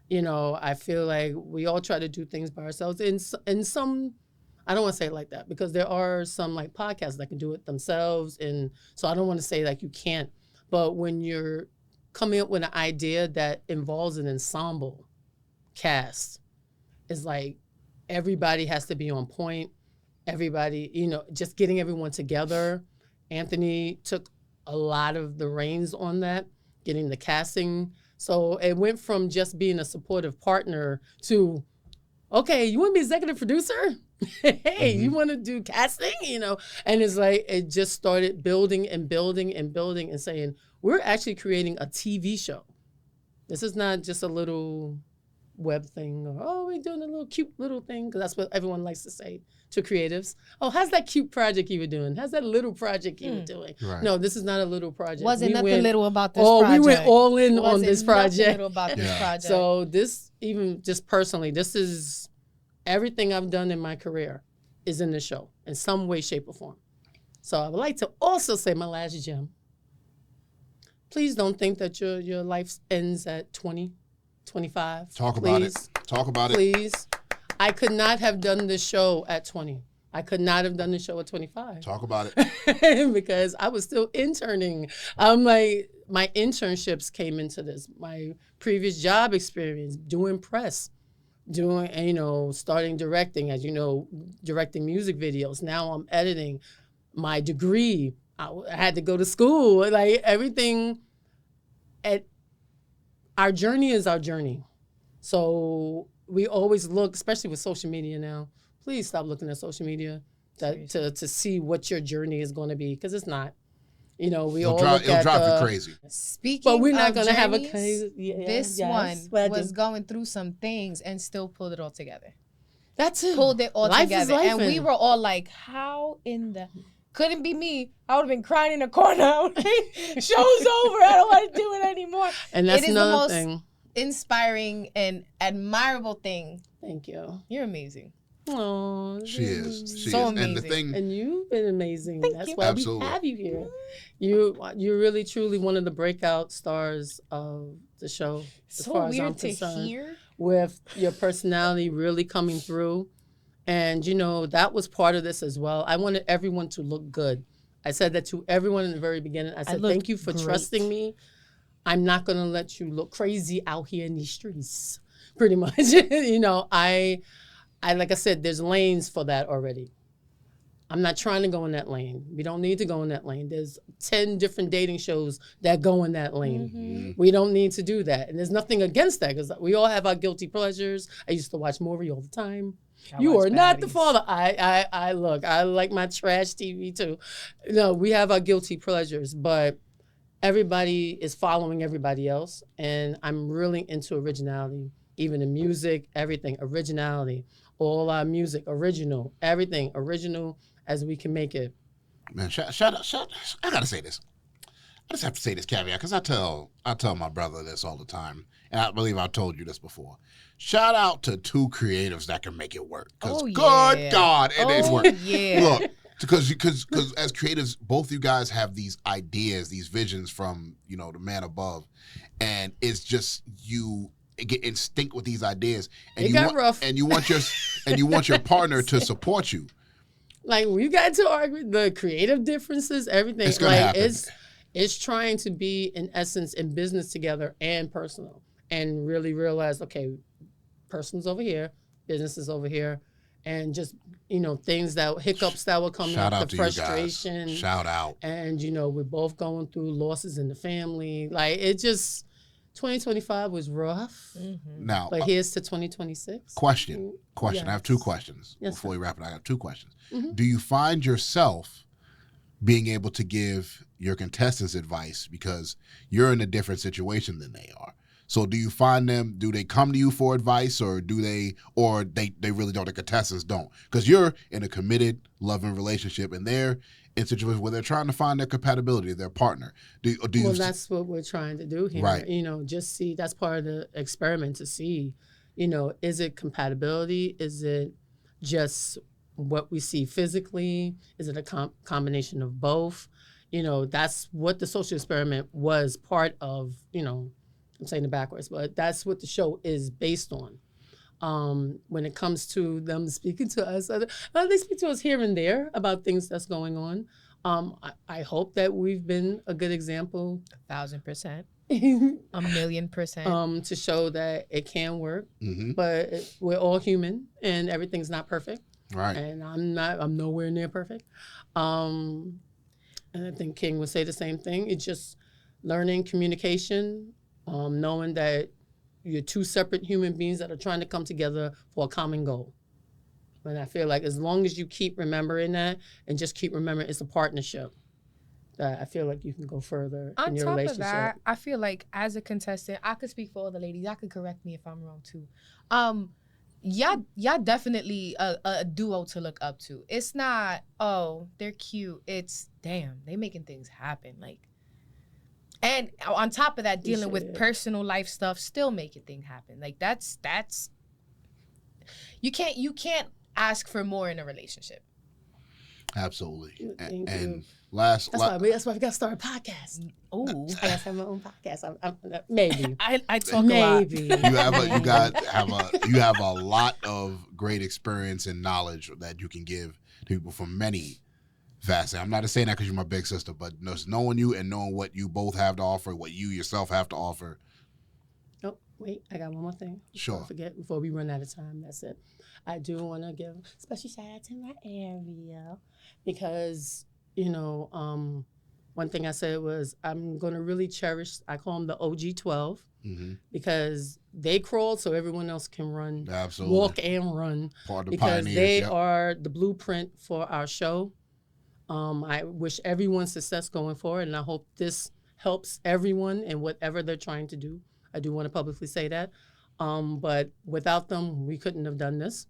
You know, I feel like we all try to do things by ourselves. In some, I don't want to say it like that, because there are some like podcasts that can do it themselves. And so I don't want to say like you can't, but when you're coming up with an idea that involves an ensemble cast, it's like everybody has to be on point. Everybody, you know, just getting everyone together. Anthony took a lot of the reins on that, getting the casting. So it went from just being a supportive partner to, okay, you want to be executive producer? Hey, you want to do casting? You know, and it's like, it just started building and building and building and saying, we're actually creating a TV show. This is not just a little web thing, or, oh, we're doing a little cute little thing, because that's what everyone likes to say to creatives. Oh, how's that cute project you were doing? How's that little project you were doing? Right. No, this is not a little project.
Wasn't nothing little about this project.
Oh, we went all in on this project.
Nothing little about this project.
So this, even just personally, this is everything I've done in my career is in the show in some way, shape, or form. So I would like to also say my last gem. Please don't think that your life ends at 20, 25.
Talk about it. Talk about it.
Please. I could not have done this show at 20. I could not have done the show at 25.
Talk about it.
Because I was still interning. My internships came into this. My previous job experience, doing press, starting directing, as you know, directing music videos. Now I'm editing. My degree, I had to go to school. Like everything, our journey is our journey. So we always look, especially with social media now, please stop looking at social media to see what your journey is going to be, because it's not. You know, it'll drive
you crazy.
Speaking
but we're not
going
to have a crazy.
This one was going through some things and still pulled it all together.
That's it.
Pulled it all
life
together, and we were all like, "How in the?" Couldn't be me. I would have been crying in a corner. Show's over. I don't want to do it anymore.
And that's another
thing.
It is the most
inspiring and admirable thing.
Thank you.
You're amazing.
Oh,
she is. She
so
is.
amazing.
And the thing,
and you've been amazing. That's why
Absolutely.
we have you here. You're really truly one of the breakout stars of the show. As
so
far as
weird
I'm
to
concerned,
hear.
With your personality really coming through. And, that was part of this as well. I wanted everyone to look good. I said that to everyone in the very beginning. I said, thank you for trusting me. I'm not going to let you look crazy out here in these streets, pretty much. I like I said, there's lanes for that already. I'm not trying to go in that lane. We don't need to go in that lane. There's 10 different dating shows that go in that lane. Mm-hmm. We don't need to do that. And there's nothing against that, because we all have our guilty pleasures. I used to watch Maury all the time. You are not the father. I like my trash TV too. No, we have our guilty pleasures, but everybody is following everybody else. And I'm really into originality, even in music, everything, originality. All our music, original, everything original as we can make it.
Man, shout out. I gotta say this. I just have to say this caveat because I tell my brother this all the time, and I believe I told you this before. Shout out to two creatives that can make it work. Because good God, it is work.
Yeah.
Look, because as creatives, both you guys have these ideas, these visions from the man above, and it's just you get in sync with these ideas, and you want your partner to support you.
Like we got to argue the creative differences, everything.
It's gonna happen.
It's trying to be, in essence, in business together and personal, and really realize, okay, person's over here, business is over here, and just hiccups that will come up, the frustration.
Shout out.
And we're both going through losses in the family. Like it just 2025 was rough.
Mm-hmm.
Now,
but here's to 2026.
Question. Yes. I have two questions.
Yes,
before we wrap it. I got two questions.
Mm-hmm.
Do you find yourself being able to give your contestants advice because you're in a different situation than they are? So do you find them, do they come to you for advice or they really don't, the contestants don't? Because you're in a committed, loving relationship and they're in situations where they're trying to find their compatibility, their partner.
That's what we're trying to do here.
Right.
Just see, that's part of the experiment to see, is it compatibility? Is it just what we see physically? Is it a combination of both? That's what the social experiment was part of, I'm saying it backwards, but that's what the show is based on. When it comes to them speaking to us, they speak to us here and there about things that's going on. I hope that we've been a good example.
1,000%. 1,000,000%.
To show that it can work,
mm-hmm.
but we're all human and everything's not perfect.
Right.
And I'm nowhere near perfect. And I think King would say the same thing. It's just learning communication, knowing that you're two separate human beings that are trying to come together for a common goal. And I feel like as long as you keep remembering that and just keep remembering it's a partnership, that I feel like you can go further in your relationship.
On top of that, I feel like as a contestant, I could speak for all the ladies. Y'all could correct me if I'm wrong too. Y'all definitely a duo to look up to. It's not, oh, they're cute. It's, damn, they making things happen. Like, and on top of that, dealing with personal life stuff, still making things happen. Like that's you can't ask for more in a relationship.
Absolutely.
Thank
and
you.
That's
why we got to start a podcast.
Oh,
I got to have my own podcast. Maybe.
I talk maybe.
A
lot. You have a lot of great experience and knowledge that you can give to people from many facets. I'm not saying that because you're my big sister, but just knowing you and knowing what you both have to offer, what you yourself have to offer.
Oh, wait, I got one more thing.
Sure.
Don't forget before we run out of time. That's it. I do want to give a special shout out to my Ariel because, one thing I said was I'm going to really cherish, I call them the OG 12
mm-hmm.
because they crawled so everyone else can run,
absolutely,
walk and run.
Part of the
because
pioneers,
they are the blueprint for our show. I wish everyone success going forward, and I hope this helps everyone in whatever they're trying to do. I do want to publicly say that. But without them, we couldn't have done this.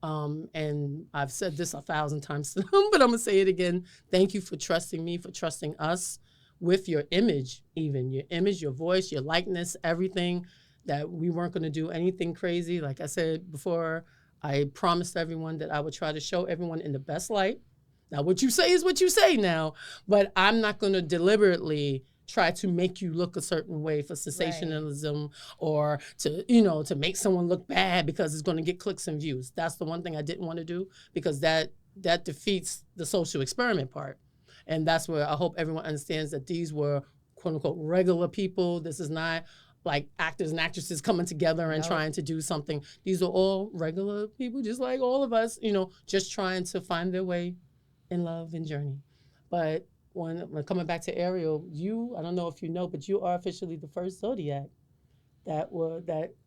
And I've said this 1,000 times to them, but I'm going to say it again. Thank you for trusting me, for trusting us with your image, even your image, your voice, your likeness, everything, that we weren't going to do anything crazy. Like I said before, I promised everyone that I would try to show everyone in the best light. Now, what you say is what you say now, but I'm not going to deliberately try to make you look a certain way for sensationalism, or to make someone look bad because it's going to get clicks and views. That's the one thing I didn't want to do, because that defeats the social experiment part. And that's where I hope everyone understands that these were quote unquote regular people. This is not like actors and actresses coming together and trying to do something. These are all regular people, just like all of us, just trying to find their way in love and journey. But when coming back to Ariel, I don't know if you know, but you are officially the first Zodiac that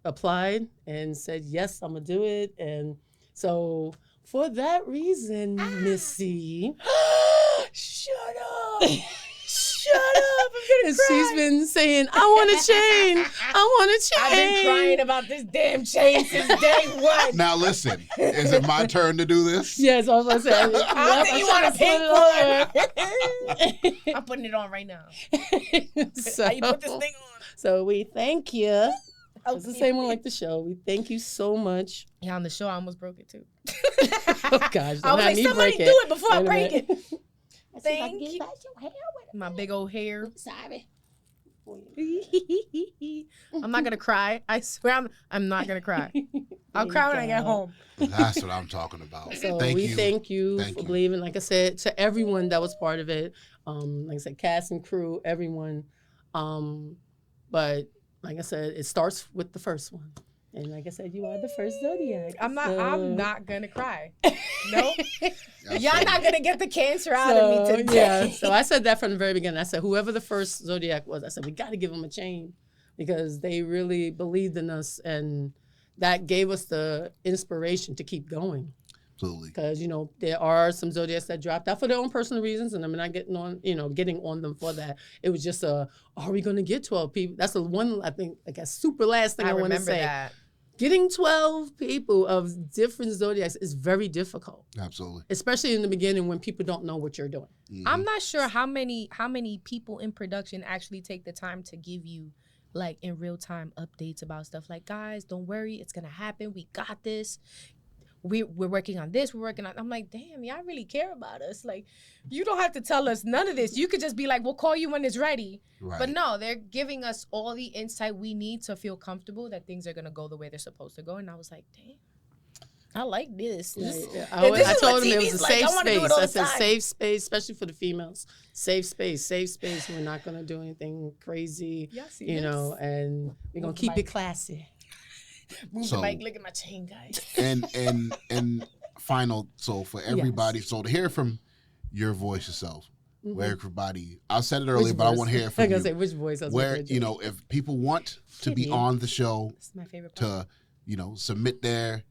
applied and said, yes, I'm going to do it. And so for that reason, Missy.
Shut up. Shut up.
And she's been saying, I want to change. I want to change.
I've been crying about this damn chain since day one.
Now listen, is it my turn to do this?
Yes, I was going to say.
I think you want a pink one. I'm putting it on right now.
So,
How you put this thing on?
so we thank you.
Oh,
It's the same one like the show. We thank you so much.
Yeah, on the show, I almost broke it too.
Oh, gosh.
I was like, somebody do it before I break it. Thank you. My big old hair.
Sorry.
I'm not gonna cry. I swear I'm not gonna cry. I'll cry when I get home.
That's what I'm talking about.
So
Thank
we
you.
thank you
Thank
for
you.
believing, like I said, to everyone that was part of it. Like I said, cast and crew, everyone. But like I said, it starts with the first one. And like I said, you are the first Zodiac.
I'm not gonna cry. No.
That's
Y'all
funny.
not gonna get the cancer out of me today.
Yeah, so I said that from the very beginning. I said, whoever the first Zodiac was, I said, we got to give them a chain because they really believed in us. And that gave us the inspiration to keep going.
Absolutely.
Because, you know, there are some Zodiacs that dropped out for their own personal reasons. And I'm not getting on them for that. It was just are we going to get 12 people? That's the one, I think, like a super last thing I want to
remember
say.
that.
Getting 12 people of different Zodiacs is very difficult.
Absolutely.
Especially in the beginning when people don't know what you're doing.
Mm-hmm.
I'm not sure how many people in production actually take the time to give you like in real time updates about stuff. Like, guys, don't worry, it's gonna happen. We got this. We're working on this. We're working on. I'm like, damn, y'all really care about us. Like, you don't have to tell us none of this. You could just be like, we'll call you when it's ready.
Right.
But no, they're giving us all the insight we need to feel comfortable that things are gonna go the way they're supposed to go. And I was like, damn. I like this.
Yeah.
I
told them it was a safe space. I said
time.
safe space, especially for the females. Safe space. We're not going to do anything crazy,
Yes,
you know, and we're going to keep it classy.
Move
So-
the mic. Look at my chain, guys.
And final, so for everybody, so to hear from your voice yourself, where everybody, I said it earlier, but I want to hear it from
I
you.
say which voice. I was
Where,
like,
you know, if people want to be
Kitty.
on the show,
This is my favorite part.
to, you know, submit their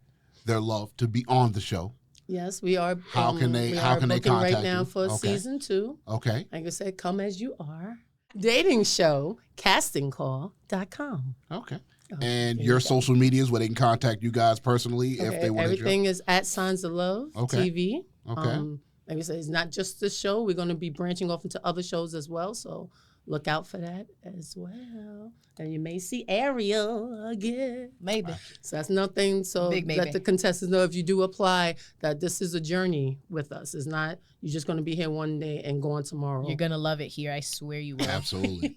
love to be on the show.
Yes, we are.
How can they
we
how
are
can they
booking
contact
right now
you?
for
Okay.
season 2.
Okay.
Like I said, come as you are. Dating show, castingcall.com.
Okay.
Oh,
And
there
your
you go.
social medias where they can contact you guys personally if
Okay,
they want to.
everything is at Signs of Love
Okay.
TV.
Okay.
Like I said, it's not just the show. We're going to be branching off into other shows as well. So look out for that as well. And you may see Ariel again.
Maybe.
So that's nothing. So
Big maybe.
let the contestants know if you do apply that this is a journey with us. It's not you're just going to be here one day and gone tomorrow.
You're gonna love it here. I swear you will.
Absolutely.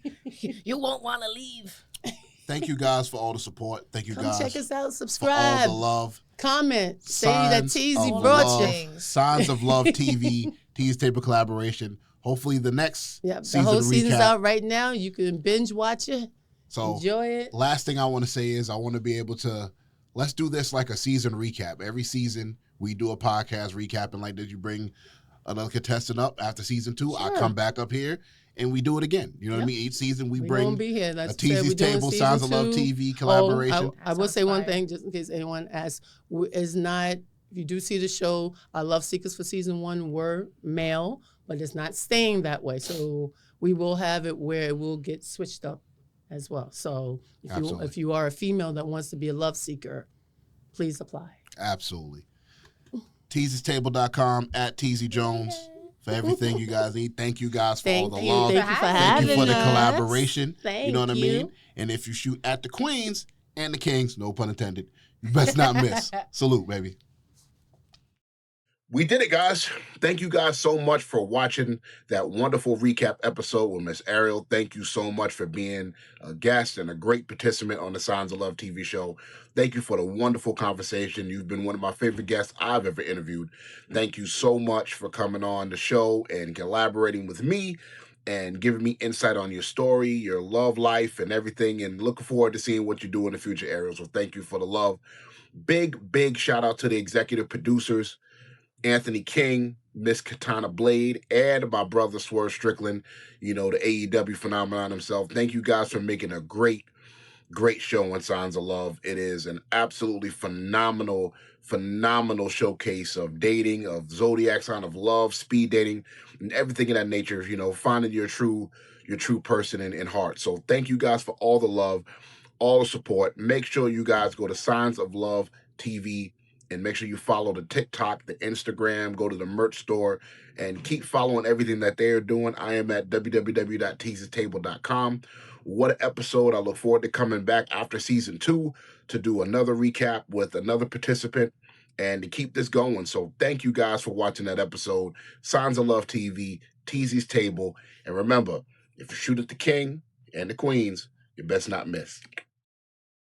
You won't want to leave.
Thank you guys for all the support. Thank you
Come
guys
check us out.
for all
Subscribe.
the love.
Comment. Say that
Signs
Teasy
of
brought
Love,
you.
Things.
Signs of Love TV, Tease Table collaboration. Hopefully the next
Yep, the
season
whole
recap.
season's out right now. You can binge watch it.
So
Enjoy it.
last thing I want to say is I want to be able to, let's do this like a season recap. Every season we do a podcast recapping like this. You bring another contestant up after season 2. I
Sure.
come back up here and we do it again. You know what I
Yep.
mean? Each season we
We
bring
won't be here.
a
Like I said,
Teasy's
we're doing
Table,
season
Signs of Love
2.
TV collaboration.
I will
That
say
sounds
one
fire.
thing, just in case anyone asks. Is not, if you do see the show, our Love Seekers for season 1 were male, but it's not staying that way. So we will have it where it will get switched up as well. So
Absolutely.
if you are a female that wants to be a love seeker, please apply.
Absolutely. TeasyTable.com at Teasy Jones for everything you guys need. Thank you guys for all
Thank
the
you.
love.
Thank you for
Thank you
having
for the
us.
collaboration.
Thank
you know what I mean? And if you shoot at the Queens and the Kings, no pun intended, you best not miss. Salute, baby. We did it, guys. Thank you guys so much for watching that wonderful recap episode with Miss Ariel. Thank you so much for being a guest and a great participant on the Signs of Love TV show. Thank you for the wonderful conversation. You've been one of my favorite guests I've ever interviewed. Thank you so much for coming on the show and collaborating with me and giving me insight on your story, your love life, and everything. And looking forward to seeing what you do in the future, Ariel. So thank you for the love. Big shout out to the executive producers, Anthony King, Miss Kitana Blade, and my brother Swerve Strickland, you know, the AEW phenomenon himself. Thank you guys for making a great Great show on Signs of Love. It is an absolutely phenomenal showcase of dating, of zodiac sign of love, speed dating, and everything of that nature. You know, finding your true person in heart. So thank you guys for all the love, all the support. Make sure you guys go to Signs of Love TV and make sure you follow the TikTok, the Instagram, go to the merch store, and keep following everything that they are doing. I am at www.teasytable.com. What an episode. I look forward to coming back after season 2 to do another recap with another participant and to keep this going. So thank you guys for watching that episode. Signs of Love TV, Teasy's Table. And remember, if you shoot at the king and the queens, you best not miss.